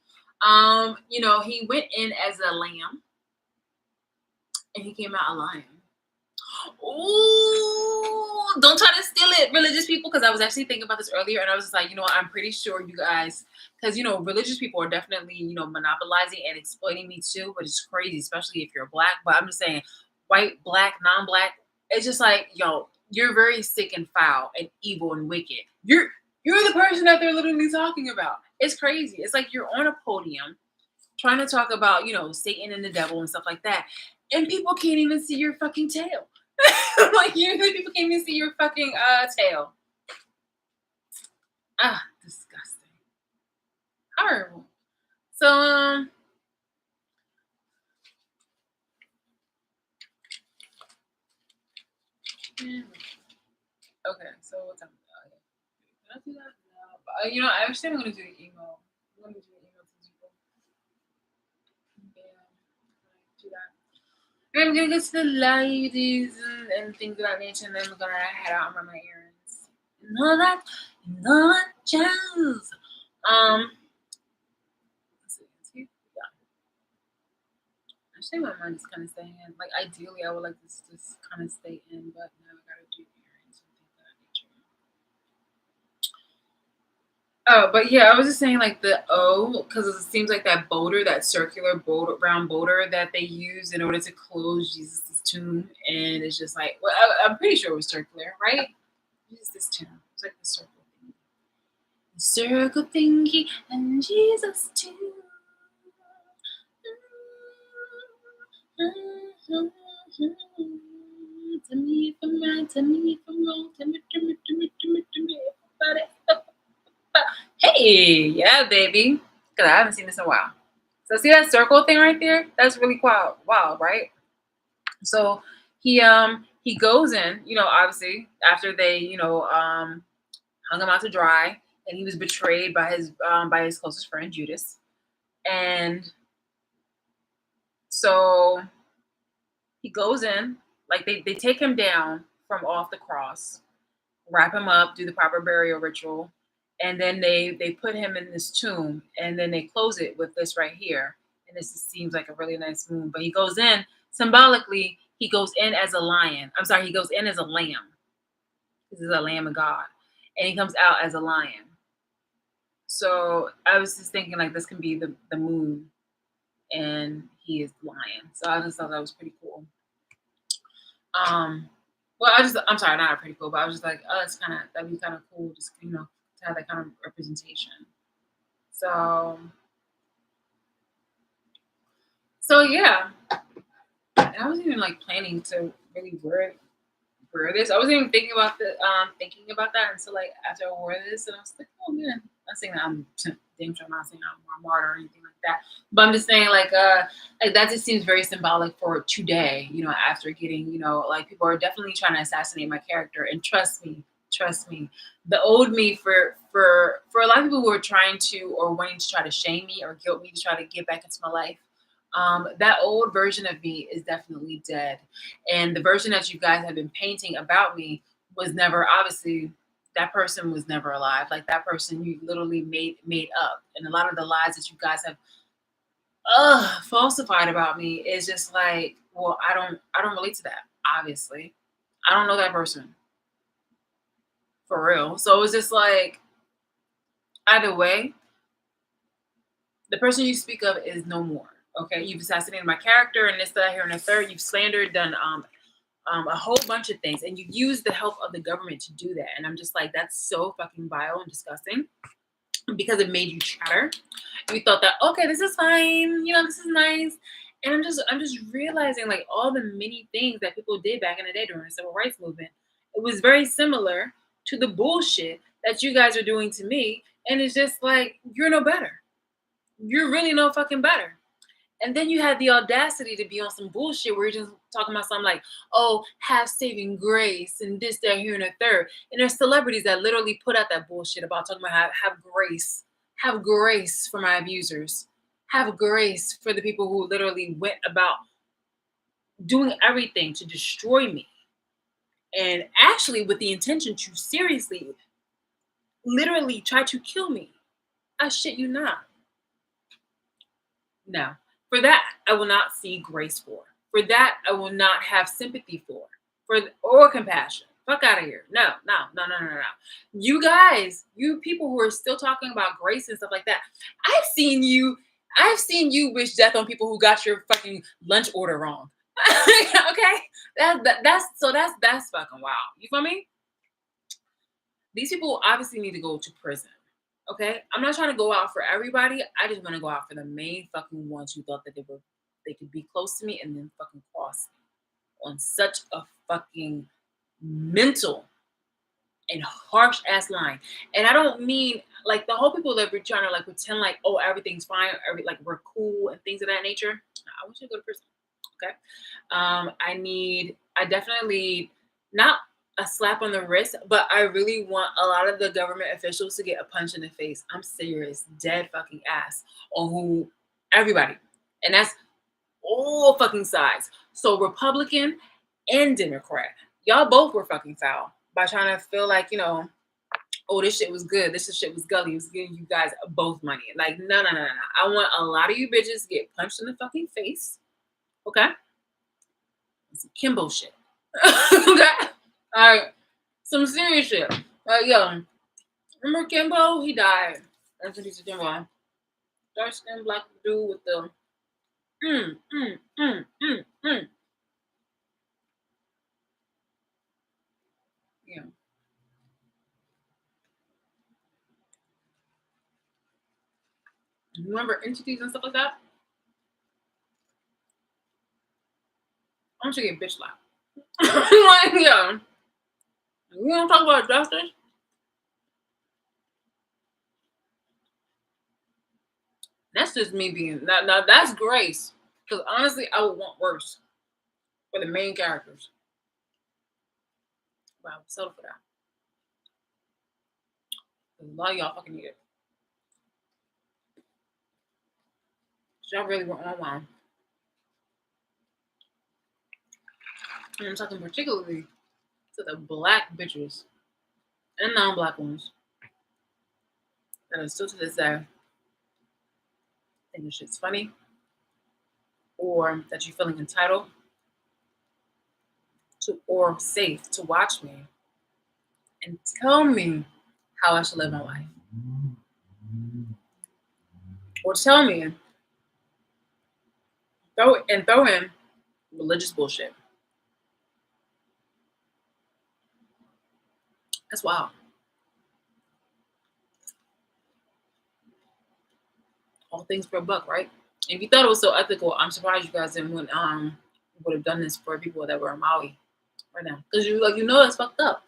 He went in as a lamb and he came out a lion. Ooh, don't try to steal it, religious people, because I was actually thinking about this earlier and I was just like, I'm pretty sure you guys, because, religious people are definitely, monopolizing and exploiting me too, but it's crazy, especially if you're black. But I'm just saying, white, black, non-black, it's just like, you're very sick and foul and evil and wicked. You're the person that they're literally talking about. It's crazy. It's like you're on a podium trying to talk about, Satan and the devil and stuff like that. And people can't even see your fucking tail. Like usually people can't even see your fucking tail. Ah, disgusting. Horrible. So okay, so what time is it? Can I do that? No. But, actually I'm gonna do an email. I'm gonna do an email to people. Yeah, do that. I'm gonna go to the ladies and things of that nature, and then we're gonna head out and run my errands. And all that jazz. Let's see. Yeah. Actually, my mind is kind of staying in. Like, ideally, I would like this to just kind of stay in, but now I gotta do errands and things of that nature. Oh, but yeah, I was just saying like the O, because it seems like that boulder, that circular boulder, round boulder that they use in order to close Jesus' tomb, and it's just like, well, I'm pretty sure it was circular, right? Jesus' tomb. It's like the circle thingy, the circle thingy, and Jesus' tomb. Tell me if I'm right, tell me if I'm wrong, tell me about it. Hey, yeah, baby. Because I haven't seen this in a while. So see that circle thing right there? That's really wild, right? So he goes in, obviously after they, hung him out to dry, and he was betrayed by his closest friend Judas. And so he goes in, like they take him down from off the cross, wrap him up, do the proper burial ritual, and then they put him in this tomb, and then they close it with this right here. And this seems like a really nice moon. But he goes in symbolically. He goes in as a lion. I'm sorry, he goes in as a lamb. This is a lamb of God, and he comes out as a lion. So I was just thinking like this can be the moon, and he is lion. So I just thought that was pretty cool. Well, I'm sorry, not pretty cool, but I was just like, oh, that'd be kind of cool, just to have that kind of representation. So yeah, and I wasn't even like planning to really wear this. I wasn't even thinking about that until like after I wore this, and I was like, oh man, not saying that I'm damn sure not saying I'm a martyr or anything like that, but I'm just saying like that just seems very symbolic for today. After getting like people are definitely trying to assassinate my character, and trust me, the old me for a lot of people who are trying to or wanting to try to shame me or guilt me to try to get back into my life. That old version of me is definitely dead. And the version that you guys have been painting about me was never, obviously, that person was never alive. Like that person you literally made up. And a lot of the lies that you guys have falsified about me is just like, well, I don't relate to that, obviously. I don't know that person. For real. So it was just like, either way, the person you speak of is no more. Okay, you've assassinated my character, and this, that, here, and the third. You've slandered, done a whole bunch of things, and you used the help of the government to do that. And I'm just like, that's so fucking vile and disgusting, because it made you chatter. You thought that, okay, this is fine, this is nice. And I'm just realizing like all the many things that people did back in the day during the civil rights movement. It was very similar to the bullshit that you guys are doing to me. And it's just like, you're no better. You're really no fucking better. And then you had the audacity to be on some bullshit where you're just talking about something like, oh, have saving grace and this, that, here, and a third. And there's celebrities that literally put out that bullshit about talking about have grace. Have grace for my abusers. Have grace for the people who literally went about doing everything to destroy me. And actually with the intention to seriously, literally try to kill me. I shit you not. No. For that, I will not see grace for. For that, I will not have sympathy for or compassion. Fuck out of here. No. You guys, you people who are still talking about grace and stuff like that, I've seen you wish death on people who got your fucking lunch order wrong. Okay? That's fucking wild. You feel me? These people obviously need to go to prison. Okay, I'm not trying to go out for everybody. I just want to go out for the main fucking ones who thought that they could be close to me and then fucking cross me on such a fucking mental and harsh ass line. And I don't mean like the whole people that we're trying to like pretend like, oh, everything's fine, like we're cool and things of that nature. I want you to go to prison. Okay. I definitely not a slap on the wrist, but I really want a lot of the government officials to get a punch in the face. I'm serious, dead fucking ass on who everybody. And that's all fucking sides. So Republican and Democrat, y'all both were fucking foul by trying to feel like, oh, this shit was good. This shit was gully. It was giving you guys both money. Like, no. I want a lot of you bitches to get punched in the fucking face. Okay? Some Kimbo shit. Okay? Alright. Some serious shit. Like, yo, remember Kimbo? He died. That's what he's a Kimbo. Dark skin black dude with the Yeah. Remember entities and stuff like that? I want you to get bitch slapped. Like, yeah. You want to talk about justice? That's just me being now that's grace. Because honestly, I would want worse for the main characters. But I would settle for that. A lot of y'all fucking need it. Y'all really were on one. And I'm talking particularly to the black bitches and non-black ones that are still to this day think this shit's funny or that you're feeling entitled to or safe to watch me and tell me how I should live my life. Or tell me throw in religious bullshit. That's wild. All things for a buck, right? If you thought it was so ethical, I'm surprised you guys didn't would have done this for people that were in Maui right now. Because it's fucked up.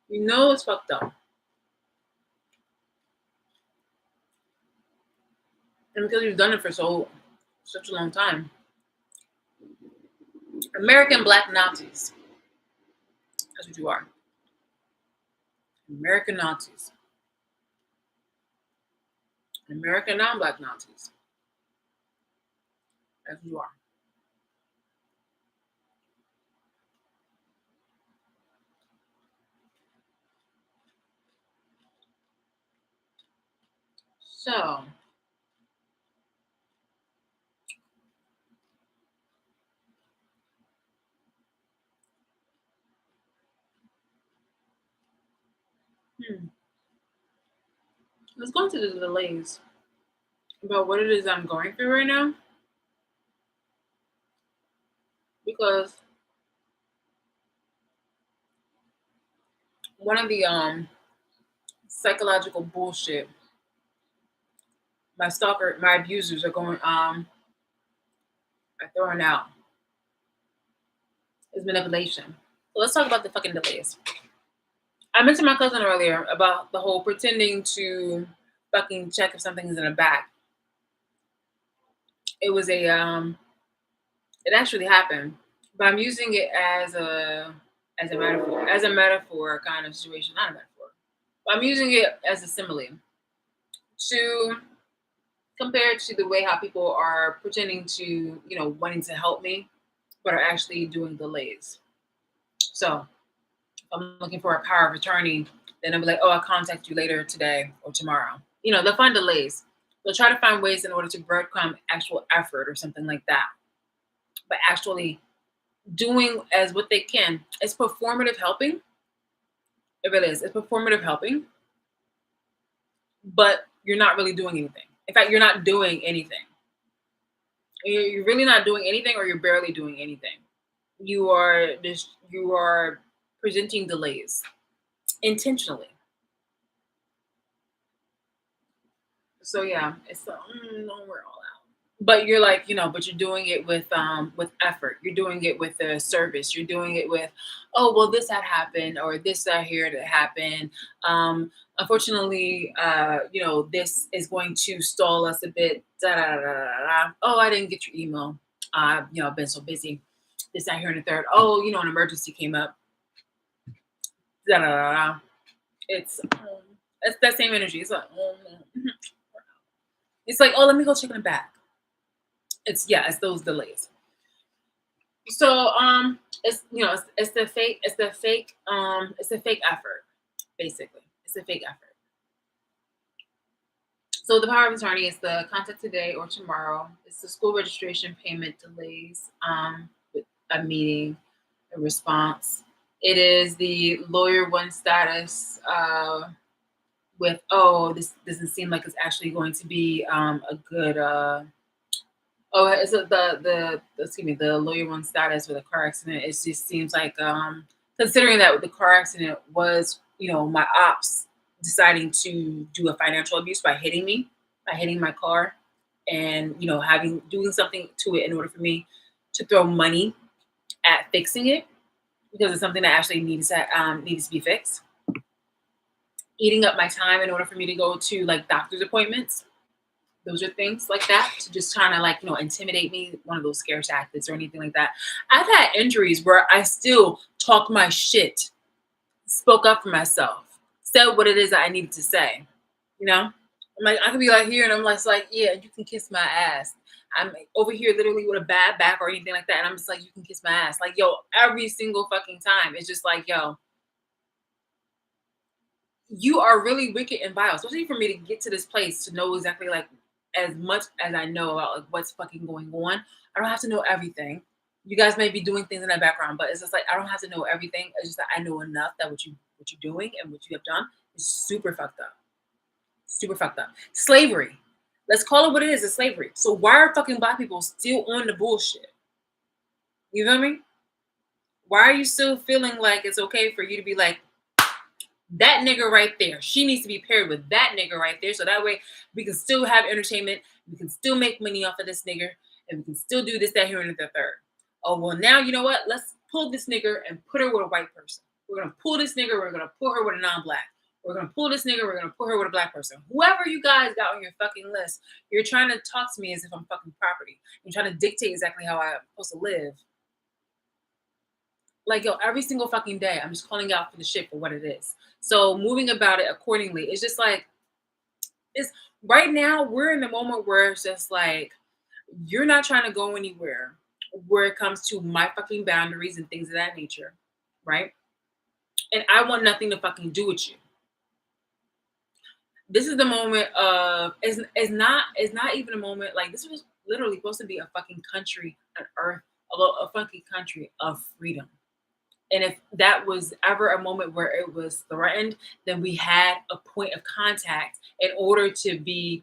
You know it's fucked up. And because you've done it for such a long time. American black Nazis. That's what you are. American Nazis. American non-black Nazis. That's what you are. So, let's go into the delays about what it is I'm going through right now. Because one of the psychological bullshit my abusers are throwing out is manipulation. So let's talk about the fucking delays. I mentioned my cousin earlier about the whole pretending to fucking check if something's in a bag. It was it actually happened, but I'm using it as a metaphor kind of situation, not a metaphor. But I'm using it as a simile to compare it to the way how people are pretending to, wanting to help me, but are actually doing delays. So if I'm looking for a power of attorney, then I'll be like, oh, I'll contact you later today or tomorrow. They'll find delays. They'll try to find ways in order to breadcrumb actual effort or something like that. But actually doing as what they can. It's performative helping. It really is. It's performative helping, but you're not really doing anything. In fact, you're not doing anything. You're really not doing anything, or you're barely doing anything. You are presenting delays intentionally. So yeah, it's no, we're all out. But you're like, but you're doing it with effort. You're doing it with a service. You're doing it with, oh well, this had happened, or this here that happened. Unfortunately, this is going to stall us a bit. Da, da, da, da, da. Oh, I didn't get your email. I've been so busy. This, that, here, and the third. Oh, an emergency came up. Da, da, da, da. It's that same energy. It's like, it's like, oh, let me go check in the back. It's those delays. So it's the fake effort, basically. It's a fake effort. So the power of attorney is the contact today or tomorrow. It's the school registration payment delays, with a meeting, a response. It is the lawyer one status, with, oh, this doesn't seem like it's actually going to be a good oh, is it the excuse me, the lawyer one status with a car accident? It just seems like, considering that the car accident was, my ops deciding to do a financial abuse by hitting me, by hitting my car, and having doing something to it in order for me to throw money at fixing it, because it's something that actually needs to be fixed. Eating up my time in order for me to go to like doctor's appointments. Those are things like that to just kind of like, intimidate me, one of those scare tactics or anything like that. I've had injuries where I still talk my shit, spoke up for myself, said what it is that I needed to say. I'm like, I could be like here and I'm like, yeah, you can kiss my ass. I'm over here literally with a bad back or anything like that. And I'm just like, you can kiss my ass. Like, yo, every single fucking time. It's just like, yo, you are really wicked and vile, especially for me to get to this place to know exactly like as much as I know about like what's fucking going on. I don't have to know everything. You guys may be doing things in the background, but it's just like I don't have to know everything. It's just that I know enough that what you're doing and what you have done is super fucked up. Super fucked up. Slavery. Let's call it what it is. It's slavery. So why are fucking black people still on the bullshit? You feel me? Why are you still feeling like it's okay for you to be like, that nigga right there, she needs to be paired with that nigga right there, so that way we can still have entertainment, we can still make money off of this nigga, and we can still do this, that, here, and the third. Oh well, now you know what? Let's pull this nigga and put her with a white person. We're gonna pull this nigga. We're gonna put her with a non-black. We're gonna pull this nigga. We're gonna put her with a black person. Whoever you guys got on your fucking list, you're trying to talk to me as if I'm fucking property. You're trying to dictate exactly how I'm supposed to live. Like, yo, every single fucking day, I'm just calling out for the shit for what it is. So moving about it accordingly, it's just like, it's right now we're in the moment where it's just like, you're not trying to go anywhere where it comes to my fucking boundaries and things of that nature, right? And I want nothing to fucking do with you. This is the moment of, it's not even a moment, like this was literally supposed to be a fucking country on earth, a fucking country of freedom. And if that was ever a moment where it was threatened, then we had a point of contact in order to get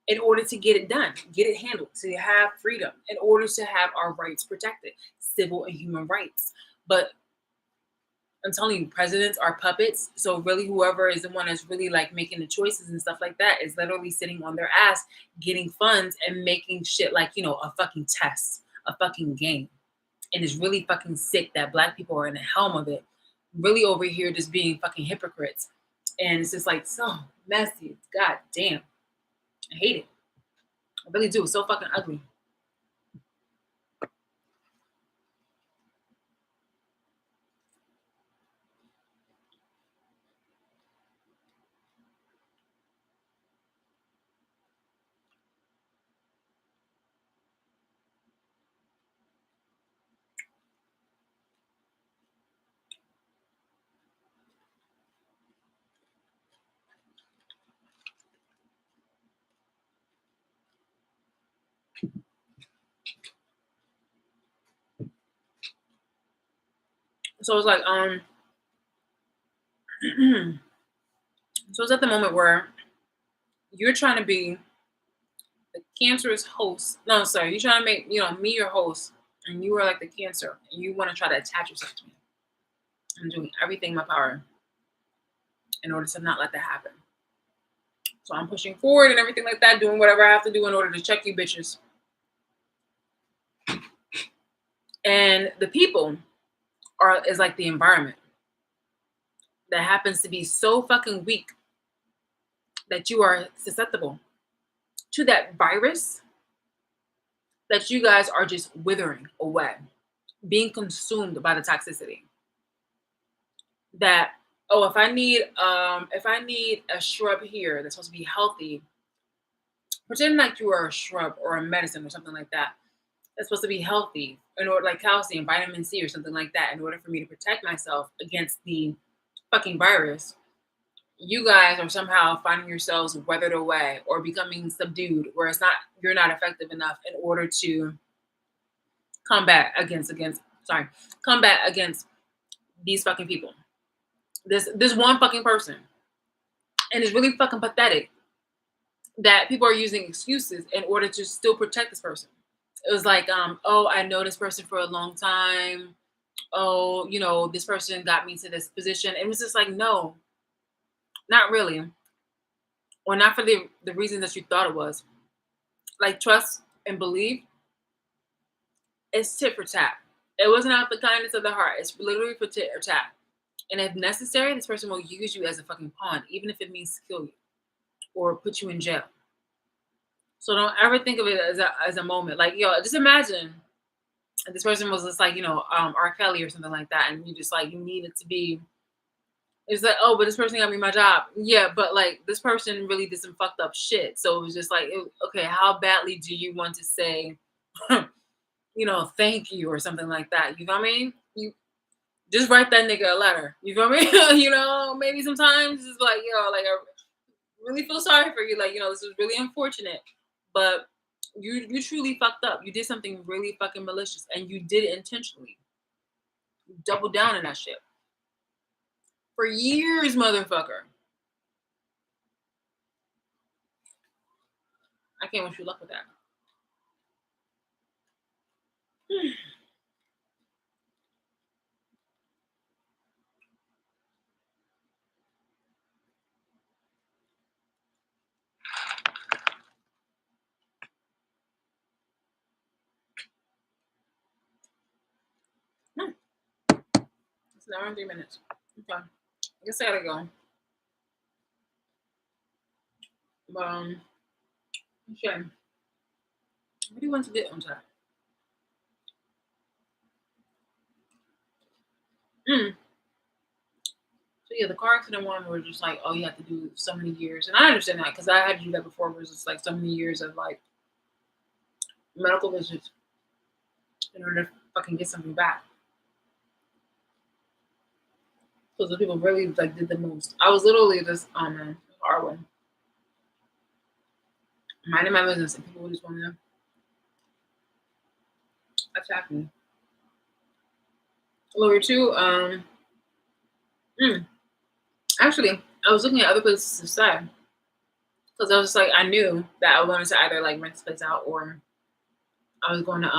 it done, get it handled, to have freedom, in order to have our rights protected, civil and human rights. But I'm telling you, presidents are puppets. So really, whoever is the one that's really like making the choices and stuff like that is literally sitting on their ass, getting funds and making shit like, a fucking test, a fucking game. And it's really fucking sick that black people are in the helm of it, really over here just being fucking hypocrites. And it's just like so messy. God damn. I hate it. I really do. It's so fucking ugly. So it's like, so it's at the moment where you're trying to be the cancerous host. No, sorry, you're trying to make, me your host, and you are like the cancer, and you want to try to attach yourself to me. I'm doing everything in my power in order to not let that happen. So I'm pushing forward and everything like that, doing whatever I have to do in order to check you bitches. And the people is like the environment that happens to be so fucking weak that you are susceptible to that virus that you guys are just withering away, being consumed by the toxicity. That, oh, if I need a shrub here that's supposed to be healthy, pretend like you are a shrub or a medicine or something like that. That's supposed to be healthy in order, like calcium, vitamin C, or something like that, in order for me to protect myself against the fucking virus. You guys are somehow finding yourselves weathered away or becoming subdued, where you're not effective enough in order to combat against these fucking people. This one fucking person. And it's really fucking pathetic that people are using excuses in order to still protect this person. It was like, oh, I know this person for a long time. Oh, this person got me to this position. It was just like, no, not really. Or not for the reason that you thought it was. Like, trust and believe, it's tit for tat. It wasn't out of the kindness of the heart. It's literally for tit or tat. And if necessary, this person will use you as a fucking pawn, even if it means to kill you or put you in jail. So don't ever think of it as a moment. Like, just imagine this person was just like, R. Kelly or something like that. And you just like, you need it to be, it's like, oh, but this person got me my job. Yeah, but like this person really did some fucked up shit. So it was just like, okay, how badly do you want to say, thank you or something like that? You know what I mean? You just write that nigga a letter. You feel me? Maybe sometimes it's like, like I really feel sorry for you. Like, this is really unfortunate, but you truly fucked up. You did something really fucking malicious, and you did it intentionally. You doubled down on that shit for years, motherfucker. I can't wish you luck with that. It's an hour and 3 minutes. Okay. I guess I gotta go. But okay. What do you want to get on time? So yeah, the car accident one was just like, oh, you have to do so many years, and I understand that because I had to do that before. It was just like so many years of like medical visits in order to fucking get something back. Because the people really like did the most. I was literally just hard one, minding my business, and people just want to attack me. Number two, actually, I was looking at other places to stay because I was just like, I knew that I wanted to either like rent this place out I was going to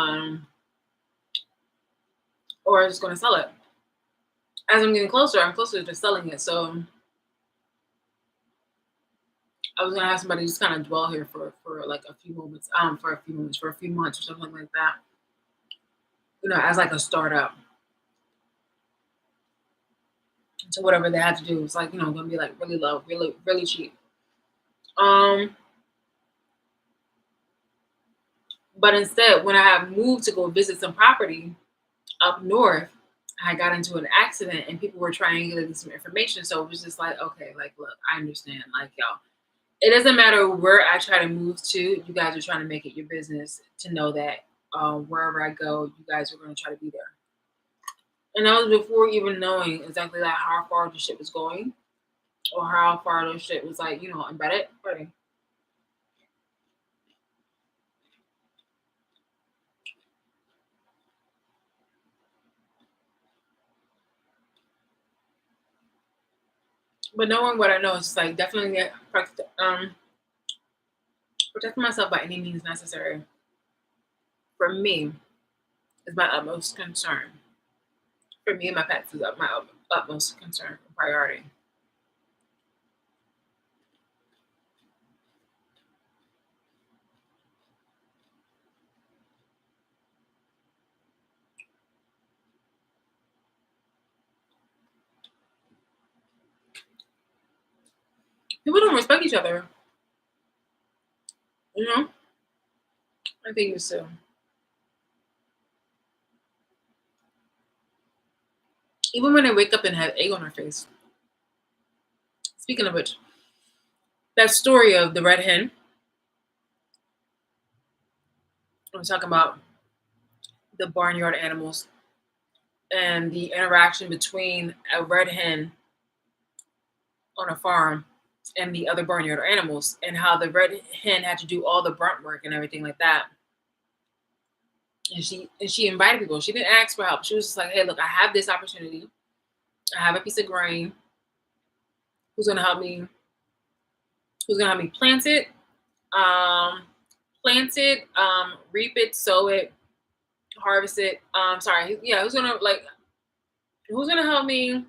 or I was just going to sell it. As I'm getting closer, I'm closer to selling it. So I was gonna have somebody just kind of dwell here for like a few moments, for a few months or something like that. As like a startup. to whatever they had to do. It's like, gonna be like really low, really, really cheap. Um, but instead, when I had moved to go visit some property up north, I got into an accident and people were triangulating some information. So it was just like, okay, like, look, I understand. Like, y'all, it doesn't matter where I try to move to. You guys are trying to make it your business to know that wherever I go, you guys are going to try to be there. And that was before even knowing exactly like how far the shit was going or how far the shit was like, embedded. Right. But knowing what I know is just like definitely protect myself by any means necessary. For me, is my utmost concern. For me and my pets is my utmost concern and priority. People don't respect each other, you know. I think you so. Even when they wake up and have egg on their face. Speaking of which, that story of the red hen, I'm talking about the barnyard animals and the interaction between a red hen on a farm and the other barnyard animals, and how the red hen had to do all the brunt work and everything like that. And she invited people. She didn't ask for help. She was just like, "Hey, look, I have this opportunity. I have a piece of grain. Who's gonna help me? Who's gonna help me plant it? Um, reap it, sow it, harvest it. Sorry, yeah. Who's gonna help me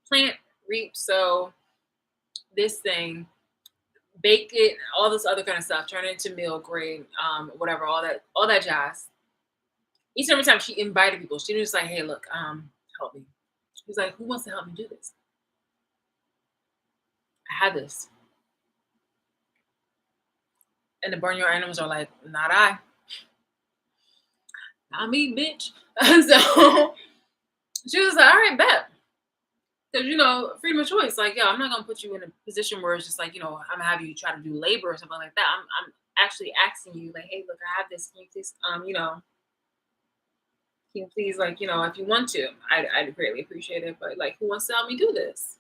plant, reap, sow this thing, bake it, all this other kind of stuff, turn it into meal, grain, whatever, all that jazz." Each and every time she invited people, she was just like, "Hey, look, help me." She was like, "Who wants to help me do this? I had this." And the barnyard animals are like, "Not I, not me, bitch." And so she was like, "All right, bet." Because freedom of choice. Like, yo, I'm not gonna put you in a position where it's just like, I'm gonna have you try to do labor or something like that. I'm actually asking you, like, hey, look, I have this. Can you please, can you please, like, if you want to, I'd greatly appreciate it. But like, who wants to help me do this?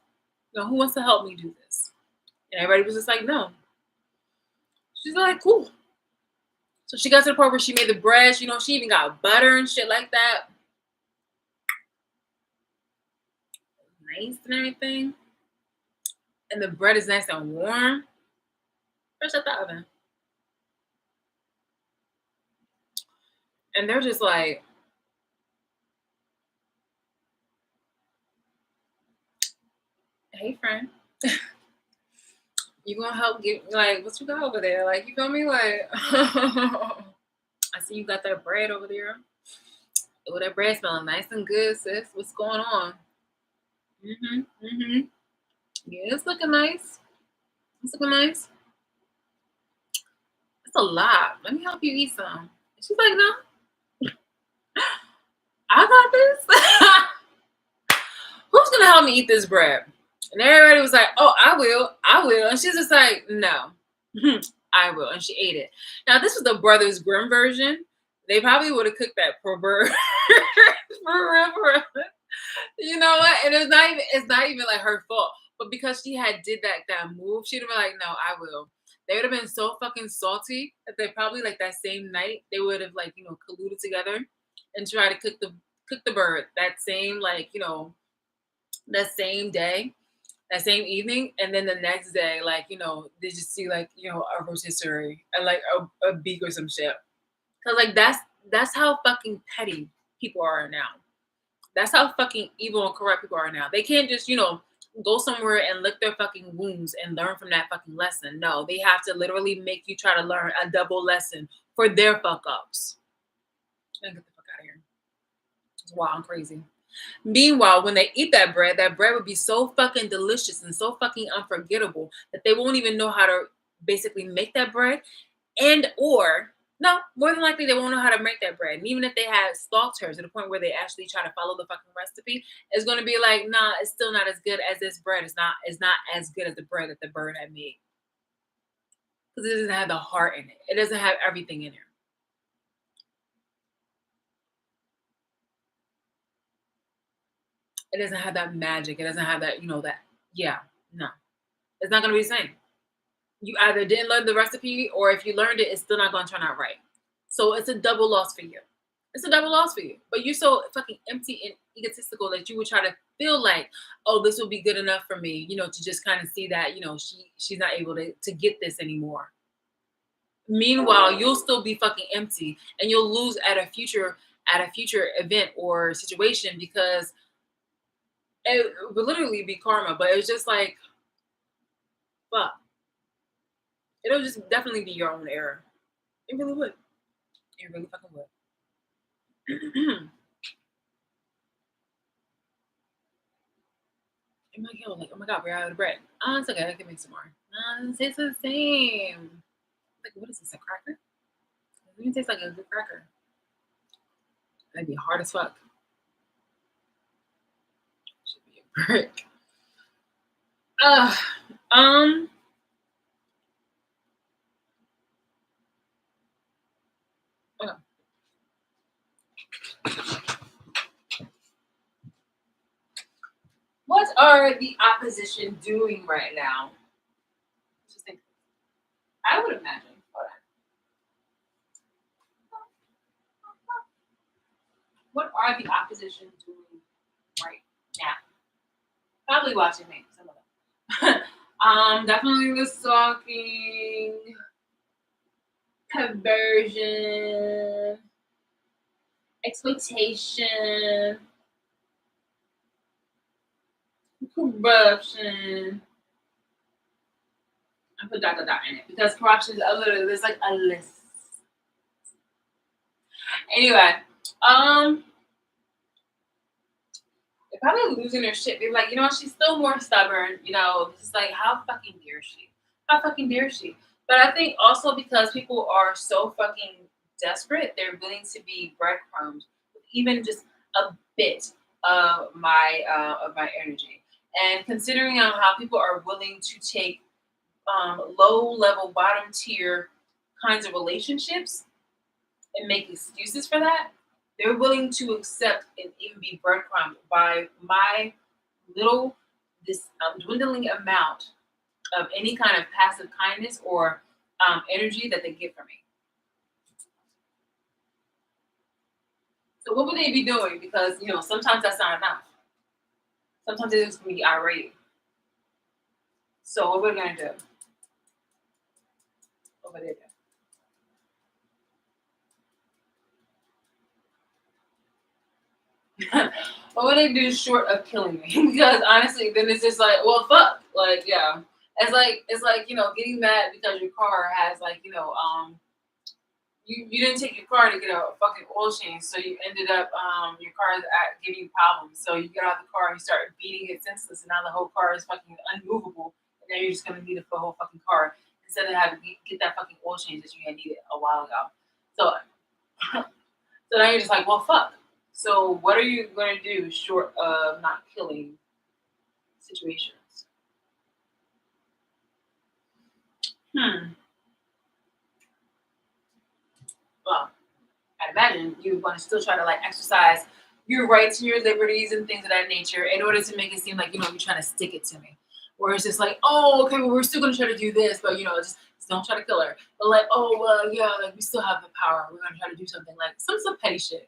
Who wants to help me do this? And everybody was just like, no. She's like, cool. So she got to the point where she made the bread. She even got butter and shit like that. Nice and everything. And the bread is nice and warm. Fresh out the oven. And they're just like, hey, friend, you gonna help get, like, what you got over there? Like, you feel me? Like, I see you got that bread over there. Oh, that bread smelling nice and good, sis. What's going on? Mm-hmm. Yeah, it's looking nice. It's looking nice. It's a lot. Let me help you eat some. She's like, no, I got this. Who's gonna help me eat this bread? And everybody was like, oh, I will. And she's just like, no, I will. And she ate it. Now, this was the Brothers Grimm version. They probably would have cooked that poor bird forever. You know what? And it's not even like her fault. But because she had did that move, she'd have been like, no, I will. They would have been so fucking salty that they probably like that same night they would have like, colluded together and try to cook the bird that same like, that same day, that same evening, and then the next day, like, they just see like, a rotisserie and like a beak or some shit. Cause like that's how fucking petty people are now. That's how fucking evil and corrupt people are now. They can't just, go somewhere and lick their fucking wounds and learn from that fucking lesson. No, they have to literally make you try to learn a double lesson for their fuck ups. Get the fuck out of here. It's wild and crazy. Meanwhile, when they eat that bread would be so fucking delicious and so fucking unforgettable that they won't even know how to basically make that bread. And or no, more than likely they won't know how to make that bread. And even if they had stalked her to the point where they actually try to follow the fucking recipe, it's gonna be like, nah, it's still not as good as this bread. It's not as good as the bread that the bird had made. Because it doesn't have the heart in it. It doesn't have everything in there. It doesn't have that magic. It doesn't have that, that yeah, no. It's not gonna be the same. You either didn't learn the recipe, or if you learned it, it's still not gonna turn out right. So it's a double loss for you. It's a double loss for you. But you're so fucking empty and egotistical that you would try to feel like, oh, this will be good enough for me, to just kind of see that, she's not able to get this anymore. Meanwhile, you'll still be fucking empty and you'll lose at a future event or situation because it would literally be karma. But it's just like, fuck. It'll just definitely be your own error. It really would. It really fucking would. I'm like, yo, like, oh my god, we're out of bread. Oh, it's okay, I can make some more. It tastes the same. Like, what is this, a cracker? It even tastes like a good cracker. That'd be hard as fuck. Should be a brick. Uh, um, uh, what are the opposition doing right now? Just think. I would imagine. Hold on. What are the opposition doing right now? Probably watching me. Some of them. Definitely the stalking, conversion, exploitation, corruption. I put dot dot dot in it because corruption is a little. There's like a list. Anyway, um, they're probably losing their shit. They're like, she's still more stubborn. It's like, how fucking dare she? How fucking dare she? But I think also because people are so fucking desperate, they're willing to be breadcrumbs with even just a bit of my energy. And considering on how people are willing to take low level, bottom tier kinds of relationships and make excuses for that, they're willing to accept and even be breadcrumbed by my little, this dwindling amount of any kind of passive kindness or energy that they get from me. So what would they be doing? Because sometimes that's not enough. Sometimes they just gonna be irate. So what we're gonna do? What would they do? What would they do short of killing me? Because honestly, then it's just like, well, fuck. Like, yeah. It's like getting mad because your car has like you didn't take your car to get a fucking oil change, so you ended up your car is giving you problems. So you get out of the car and you start beating it senseless, and now the whole car is fucking unmovable, and now you're just gonna need a whole fucking car instead of having to get that fucking oil change that you had needed a while ago. So so now you're just like, well, fuck. So what are you gonna do short of not killing situations? Hmm. Well, I imagine you want to still try to like exercise your rights and your liberties and things of that nature in order to make it seem like you're trying to stick it to me. Where it's just like, oh, okay, well, we're still gonna try to do this, but just don't try to kill her. But like, oh well, yeah, like we still have the power. We're gonna try to do something like some petty shit.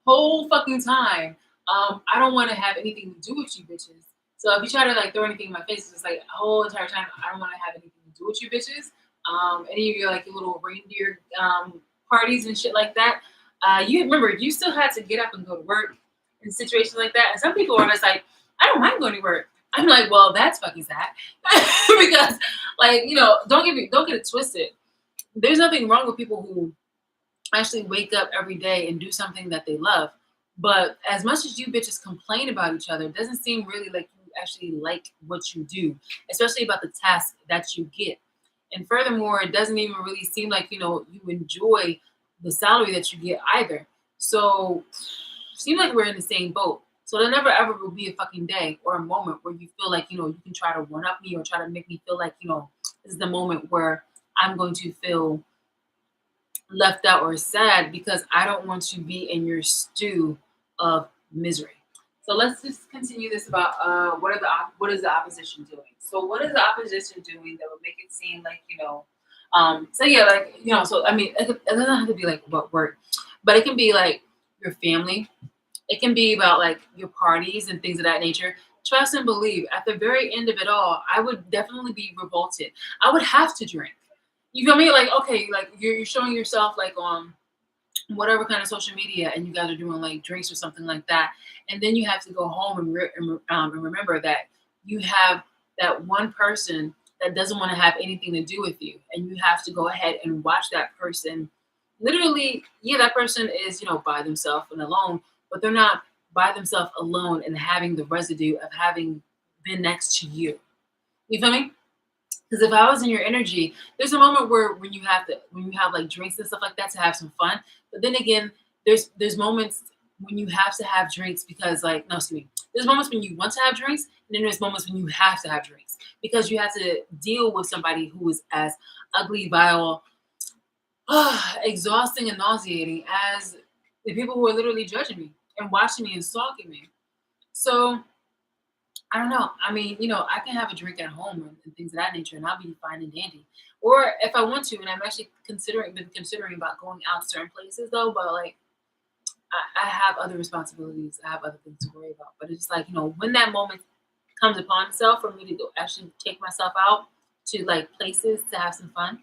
Whole fucking time. I don't want to have anything to do with you bitches. So if you try to like throw anything in my face, it's just like the whole entire time I don't want to have anything to do with you bitches. Any of your like your little reindeer parties and shit like that. You remember you still had to get up and go to work in situations like that. And some people are just like, I don't mind going to work. I'm like, well, that's fucking sad. Because like, don't get it twisted. There's nothing wrong with people who actually wake up every day and do something that they love. But as much as you bitches complain about each other, it doesn't seem really like you actually like what you do, especially about the task that you get. And furthermore, it doesn't even really seem like, you enjoy the salary that you get either. So, seem like we're in the same boat. So there never ever will be a fucking day or a moment where you feel like, you can try to one up me or try to make me feel like, this is the moment where I'm going to feel left out or sad because I don't want to be in your stew of misery. So let's just continue this about what is the opposition doing? So what is the opposition doing that would make it seem like so yeah, like so I mean it doesn't have to be like what work, but it can be like your family. It can be about like your parties and things of that nature. Trust and believe. At the very end of it all, I would definitely be revolted. I would have to drink. You feel me? Like, okay, like you're showing yourself like on whatever kind of social media, and you guys are doing like drinks or something like that, and then you have to go home and remember that you have that one person that doesn't want to have anything to do with you, and you have to go ahead and watch that person. Literally, yeah, that person is by themselves and alone, but they're not by themselves alone and having the residue of having been next to you. You feel me? Because if I was in your energy, there's a moment where when you have like drinks and stuff like that to have some fun. But then again, there's moments when you have to have drinks because like no, excuse me. There's moments when you want to have drinks, and then there's moments when you have to have drinks because you have to deal with somebody who is as ugly, vile, exhausting, and nauseating as the people who are literally judging me and watching me and stalking me. So I don't know. I mean, I can have a drink at home and things of that nature, and I'll be fine and dandy. Or if I want to, and I'm actually been considering about going out certain places though, but like I have other responsibilities. I have other things to worry about. But it's like, when that moment comes upon itself for me to go actually take myself out to like places to have some fun.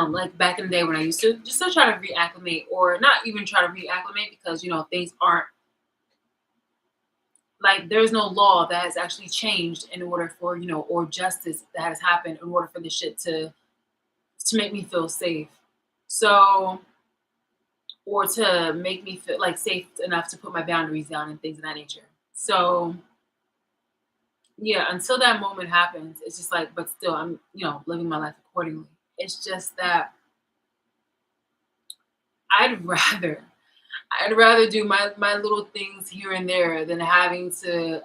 Like back in the day when I used to just to try to reacclimate, or not even try to reacclimate because things aren't like there's no law that has actually changed in order for or justice that has happened in order for this shit to make me feel safe. So or to make me feel like safe enough to put my boundaries down and things of that nature. So yeah, until that moment happens, it's just like, but still I'm living my life accordingly. It's just that I'd rather I'd rather do my little things here and there than having to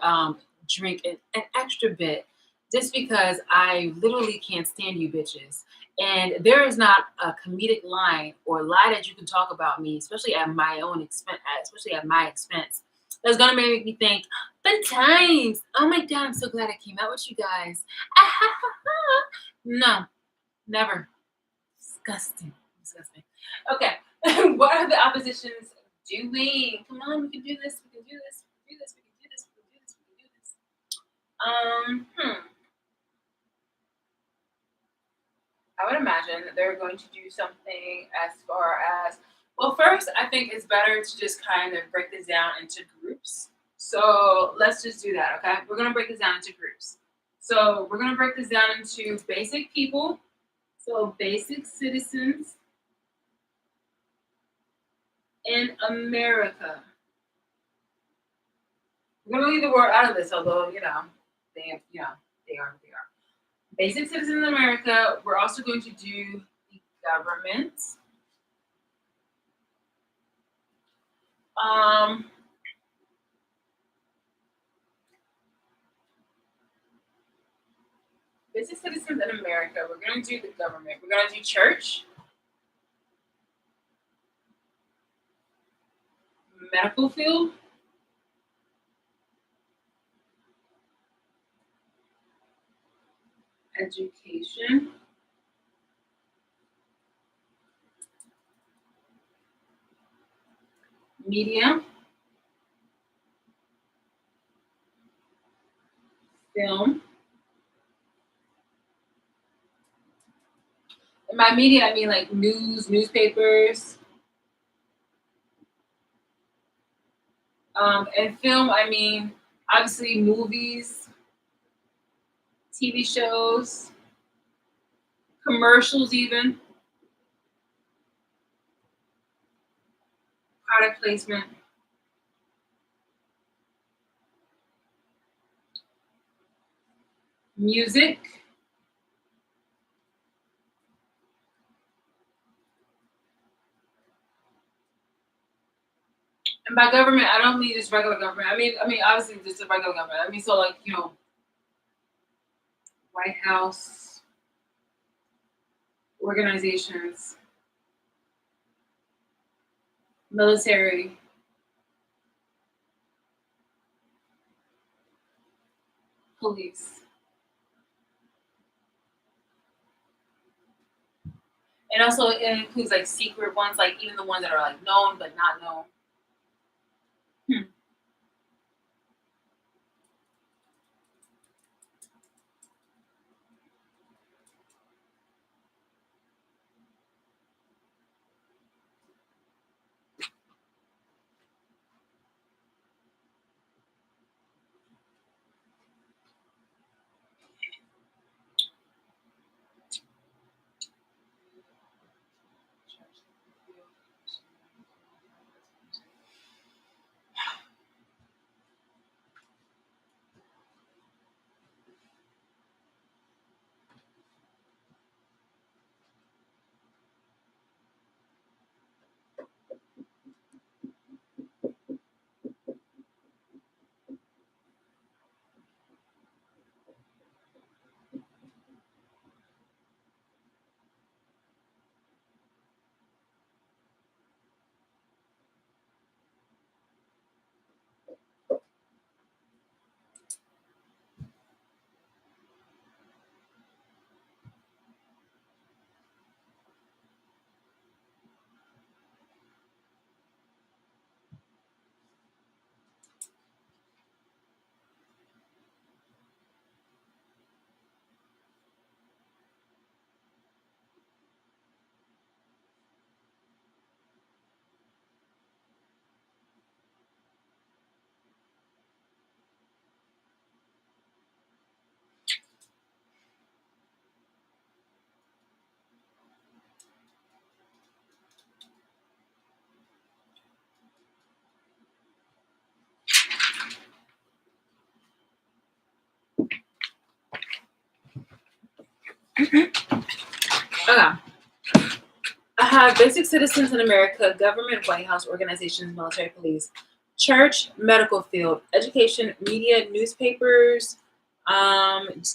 drink an extra bit just because I literally can't stand you bitches. And there is not a comedic line or lie that you can talk about me, especially at my own expense, especially at my expense. That's gonna make me think, fun times. Oh my god, I'm so glad I came out with you guys. No, never. Disgusting. Disgusting. Okay. What are the oppositions doing? Come on, we can do this. We can do this. We can do this. We can do this. We can do this. We can do this. I would imagine they're going to do something as far as well. First, I think it's better to just kind of break this down into groups. So let's just do that. Okay, we're gonna break this down into groups. So we're gonna break this down into basic people. So basic citizens in America. We're gonna leave the word out of this, although they they are they are. Basic citizens in America. We're also going to do the government. Um, basic citizens in America. We're going to do the government. We're going to do church, medical field, education, media, film. And by media, I mean like news, newspapers. And film, I mean obviously movies, TV shows, commercials, even product placement. music, and by government, I don't mean just regular government. I mean, obviously, just a regular government. I mean, so like White House organizations, military, police, and also it includes like secret ones, like even the ones that are like known but not known. Hmm. Okay. I have basic citizens in America, government, White House, organizations, military, police, church, medical field, education, media, newspapers,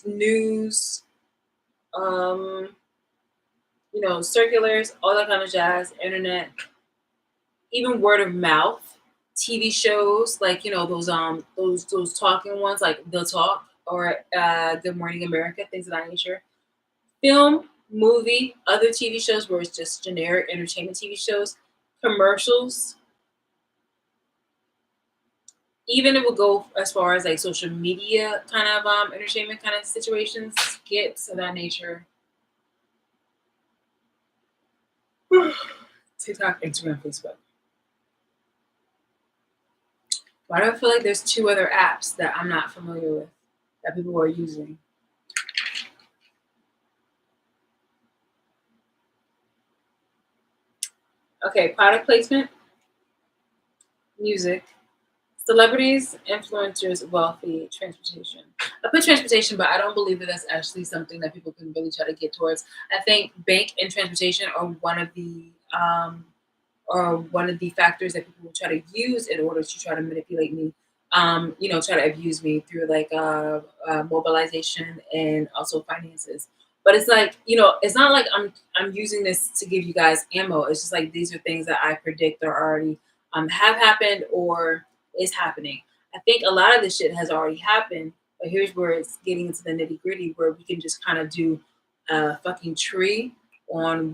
news, um, circulars, all that kind of jazz, internet, even word of mouth, TV shows like those talking ones like The Talk or Good Morning America, things of that nature. Film, movie, other TV shows where it's just generic entertainment TV shows, commercials. Even it would go as far as like social media kind of entertainment kind of situations, skits of that nature. TikTok, Instagram, Facebook. Why do I feel like there's two other apps that I'm not familiar with that people are using? Okay, product placement, music, celebrities, influencers, wealthy, transportation. I put transportation, but I don't believe that that's actually something that people can really try to get towards. I think bank and transportation are one of the factors that people will try to use in order to try to manipulate me. Try to abuse me through like mobilization and also finances. But it's like it's not like I'm using this to give you guys ammo. It's just like these are things that I predict are already have happened or is happening. I think a lot of this shit has already happened, but here's where it's getting into the nitty gritty, where we can just kind of do a fucking tree on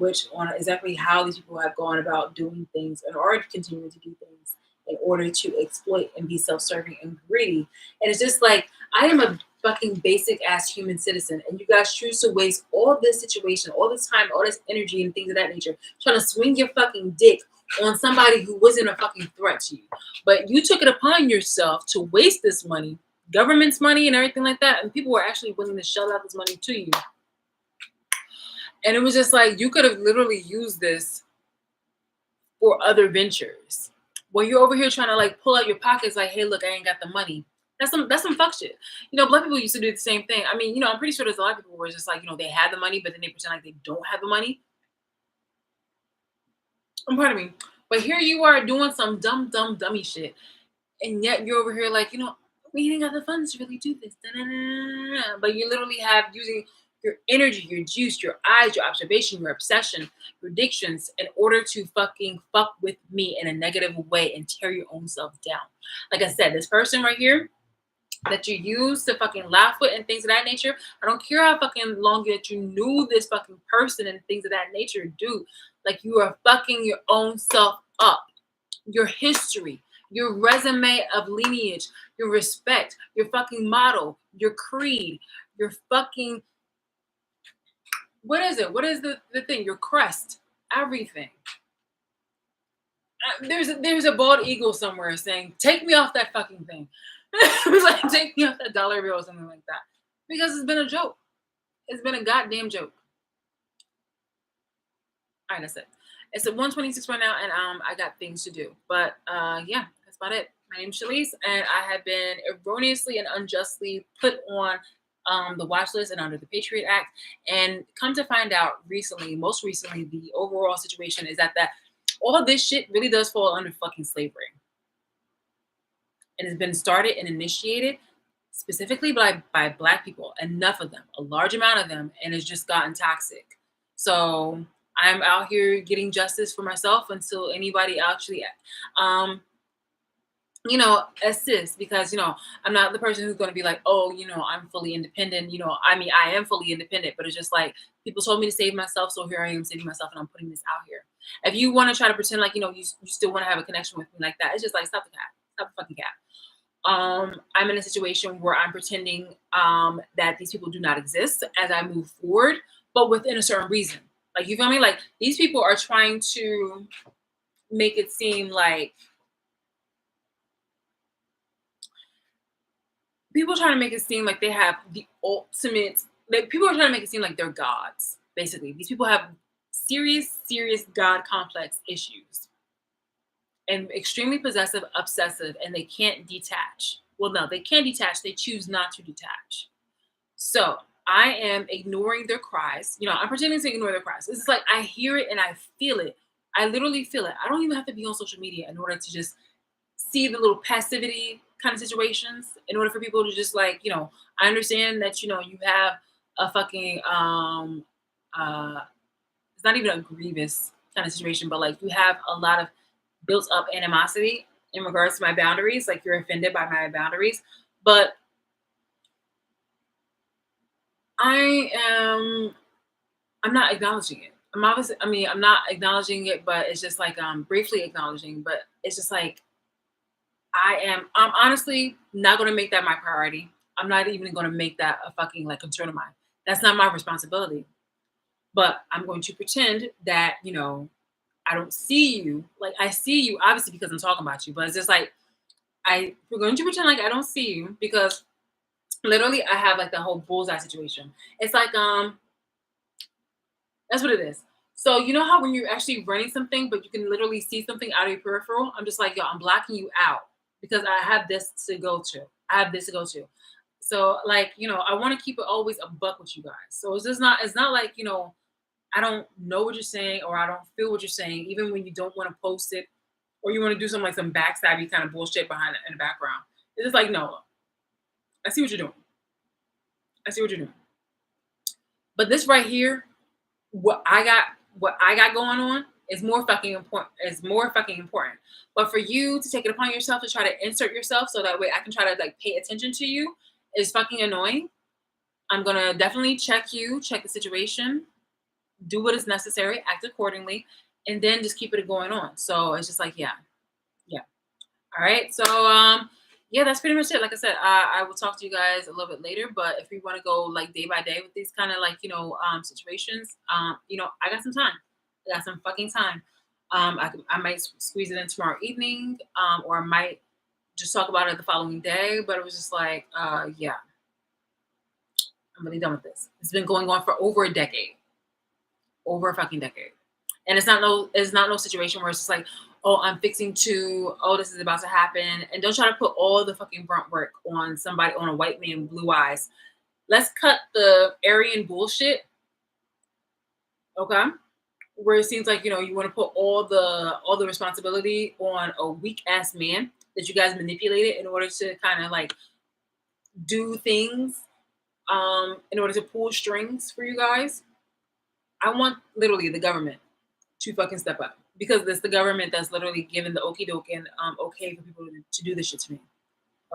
exactly how these people have gone about doing things and are continuing to do things in order to exploit and be self-serving and greedy. And it's just like I am a fucking basic ass human citizen, and you guys choose to waste all this situation, all this time, all this energy and things of that nature, trying to swing your fucking dick on somebody who wasn't a fucking threat to you. But you took it upon yourself to waste this money, government's money and everything like that, and people were actually willing to shell out this money to you. And it was just like you could have literally used this for other ventures. When you're over here trying to like pull out your pockets, like, hey, look, I ain't got the money. That's some fuck shit. You know, black people used to do the same thing. I mean, you know, I'm pretty sure there's a lot of people where it's just like, you know, they have the money, but then they pretend like they don't have the money. Pardon me. But here you are doing some dummy shit. And yet you're over here like, you know, we ain't got the funds to really do this. Da-na-na-na-na-na. But you literally have using your energy, your juice, your eyes, your observation, your obsession, your addictions in order to fucking fuck with me in a negative way and tear your own self down. Like I said, this person right here that you use to fucking laugh with and things of that nature. I don't care how fucking long that you knew this fucking person and things of that nature, dude. Like you are fucking your own self up. Your history, your resume of lineage, your respect, your fucking motto, your creed, your fucking what is it? What is the thing? Your crest, everything. There's a bald eagle somewhere saying, "Take me off that fucking thing." It was like, "Take me off that dollar bill" or something like that, because it's been a joke. It's been a goddamn joke. All right, that's it. It's at 1:26 right now, and I got things to do. But yeah, that's about it. My name's Shalise, and I have been erroneously and unjustly put on the watch list and under the Patriot Act. And come to find out, most recently, the overall situation is that all this shit really does fall under fucking slavery, and it's been started and initiated specifically by Black people. Enough of them, a large amount of them, and it's just gotten toxic. So I'm out here getting justice for myself until anybody actually, you know, assists, because, you know, I'm not the person who's going to be like, oh, you know, I'm fully independent. You know, I mean, I am fully independent, but it's just like people told me to save myself. So here I am saving myself, and I'm putting this out here. If you want to try to pretend like, you know, you still want to have a connection with me like that, it's just like, stop the cat, stop the fucking cat. I'm in a situation where I'm pretending that these people do not exist as I move forward, but within a certain reason. Like, you feel me? Like, these people are trying to make it seem like they have the ultimate. Like, people are trying to make it seem like they're gods. Basically, these people have serious God complex issues, and extremely possessive, obsessive, and they can't detach. Well, no, they can detach. They choose not to detach. So I am ignoring their cries. You know, I'm pretending to ignore their cries. It's like I hear it and I feel it. I literally feel it. I don't even have to be on social media in order to just see the little passivity kind of situations, in order for people to just like, you know, I understand that, you know, you have a fucking it's not even a grievous kind of situation, but like you have a lot of built up animosity in regards to my boundaries. Like, you're offended by my boundaries, but I'm not acknowledging it. I'm not acknowledging it, but it's just like briefly acknowledging, but it's just like I'm honestly not gonna make that my priority. I'm not even gonna make that a fucking like concern of mine. That's not my responsibility. But I'm going to pretend that, you know, I don't see you. Like, I see you obviously because I'm talking about you, but it's just like we're going to pretend like I don't see you, because literally I have like the whole bullseye situation. It's like that's what it is. So you know how when you're actually running something, but you can literally see something out of your peripheral? I'm just like, yo, I'm blocking you out because I have this to go to. I have this to go to. So like, you know, I want to keep it always a buck with you guys. So it's not like, you know, I don't know what you're saying or I don't feel what you're saying, even when you don't want to post it or you want to do some like some backstabby kind of bullshit behind it in the background. It's just like, no, I see what you're doing. I see what you're doing. But this right here, what I got going on is more fucking important. But for you to take it upon yourself to try to insert yourself so that way I can try to like pay attention to you is fucking annoying. I'm gonna definitely check the situation, do what is necessary, act accordingly, and then just keep it going on. So it's just like, yeah. All right. So yeah, that's pretty much it. Like I said, I will talk to you guys a little bit later. But if we want to go like day by day with these kind of like, you know, situations, you know, I got some time. I got some fucking time. I might squeeze it in tomorrow evening, or I might just talk about it the following day. But it was just like, yeah, I'm really done with this. It's been going on for over a decade, over a fucking decade. And it's not no situation where it's just like, oh, I'm fixing to, oh, this is about to happen. And don't try to put all the fucking brunt work on somebody, on a white man, blue eyes. Let's cut the Aryan bullshit, okay? Where it seems like, you want to put all the responsibility on a weak ass man that you guys manipulated in order to kind of like do things, in order to pull strings for you guys. I want literally the government to fucking step up, because it's the government that's literally giving the okie doke and okay for people to do this shit to me.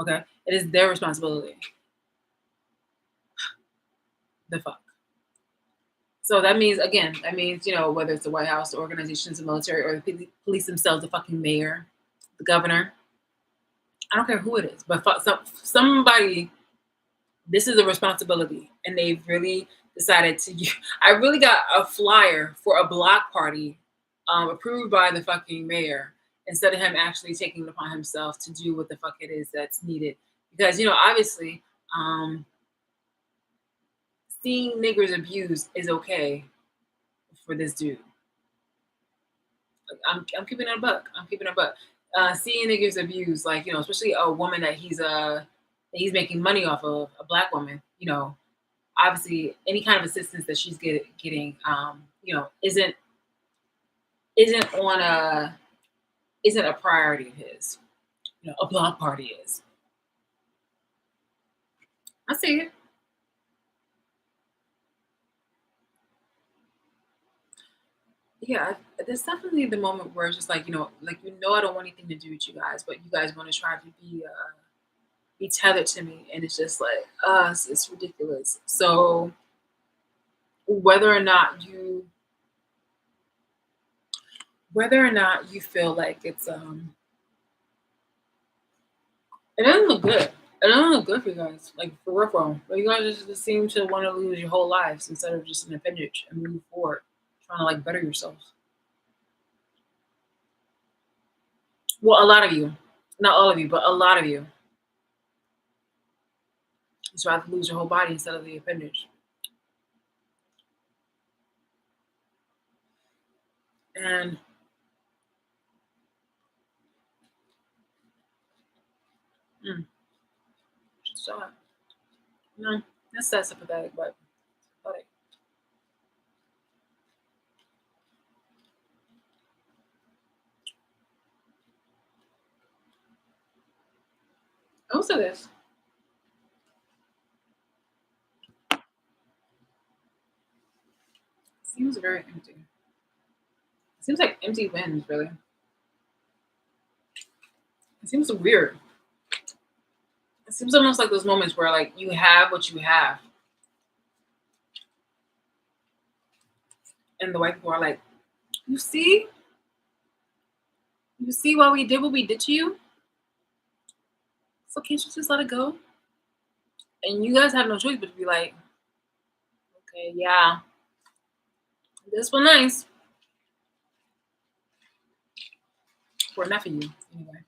Okay, it is their responsibility. The fuck. So that means, again, whether it's the White House, the organizations, the military, or the police themselves, the fucking mayor, the governor. I don't care who it is, but somebody. This is a responsibility, and they've really decided to. I really got a flyer for a block party, approved by the fucking mayor, instead of him actually taking it upon himself to do what the fuck it is that's needed. Because obviously, seeing niggers abused is okay for this dude. I'm keeping it a buck. I'm keeping it a buck. Seeing niggas abused, like especially a woman that he's making money off of, a black woman. Obviously, any kind of assistance that she's getting, isn't a priority of his. A block party is. I see it. Yeah, there's definitely the moment where it's just like, I don't want anything to do with you guys, but you guys want to try to be tethered to me, and it's just like, it's ridiculous. So whether or not you feel like it's it doesn't look good. It doesn't look good for you guys, like for real, for real. But you guys just seem to want to lose your whole lives instead of just an appendage and move forward, trying to like better yourselves. Well, a lot of you, not all of you, but a lot of you, just rather lose your whole body instead of the appendage. And so, that's that sympathetic, but sympathetic. Also, this seems very empty. It seems like empty wins, really. It seems weird. It seems almost like those moments where like you have what you have, and the white people are like, you see why we did what we did to you? So can't you just let it go? And you guys have no choice but to be like, okay, yeah, this was nice. For enough of you, anyway.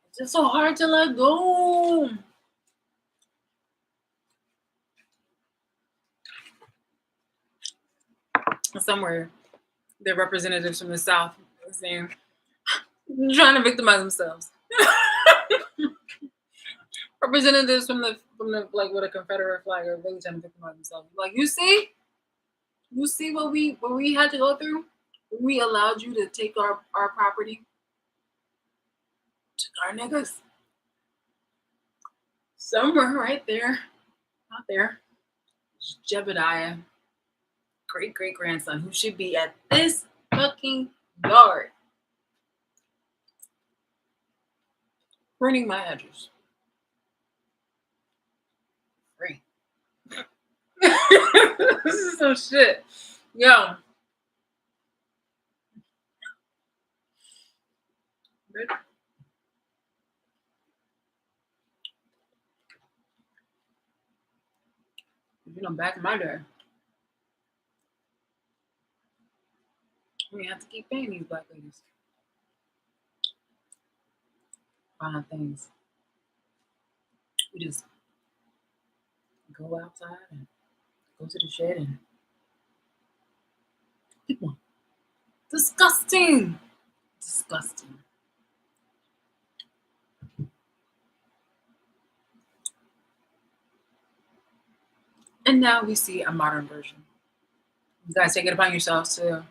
It's just so hard to let go. Somewhere, the representatives from the South are saying, trying to victimize themselves. Representatives from the like with a Confederate flag are really trying to victimize themselves. Like, you see what we had to go through? We allowed you to take our property, took our niggas. Somewhere right there, out there, Jebediah, great grandson, who should be at this fucking yard, printing my address. Free. This is some shit. Yo. Back in my day, we have to keep paying these black ladies. Buying things. We just go outside and go to the shed and pick one. Disgusting. Disgusting. And now we see a modern version. You guys take it upon yourselves to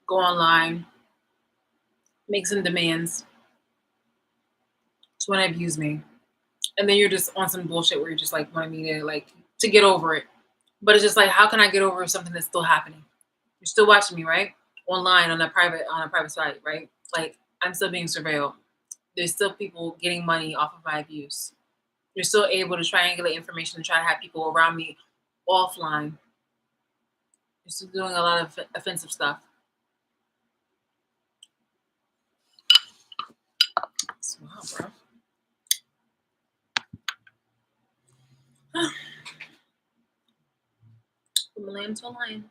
go online, make some demands to want to abuse me. And then you're just on some bullshit where you're just like wanting me to like to get over it. But it's just like, how can I get over something that's still happening? You're still watching me, right? Online on a private site, right? Like I'm still being surveilled. There's still people getting money off of my abuse. You're still able to triangulate information and try to have people around me offline. You're still doing a lot of offensive stuff. Wow, bro. From a lamb to a lion.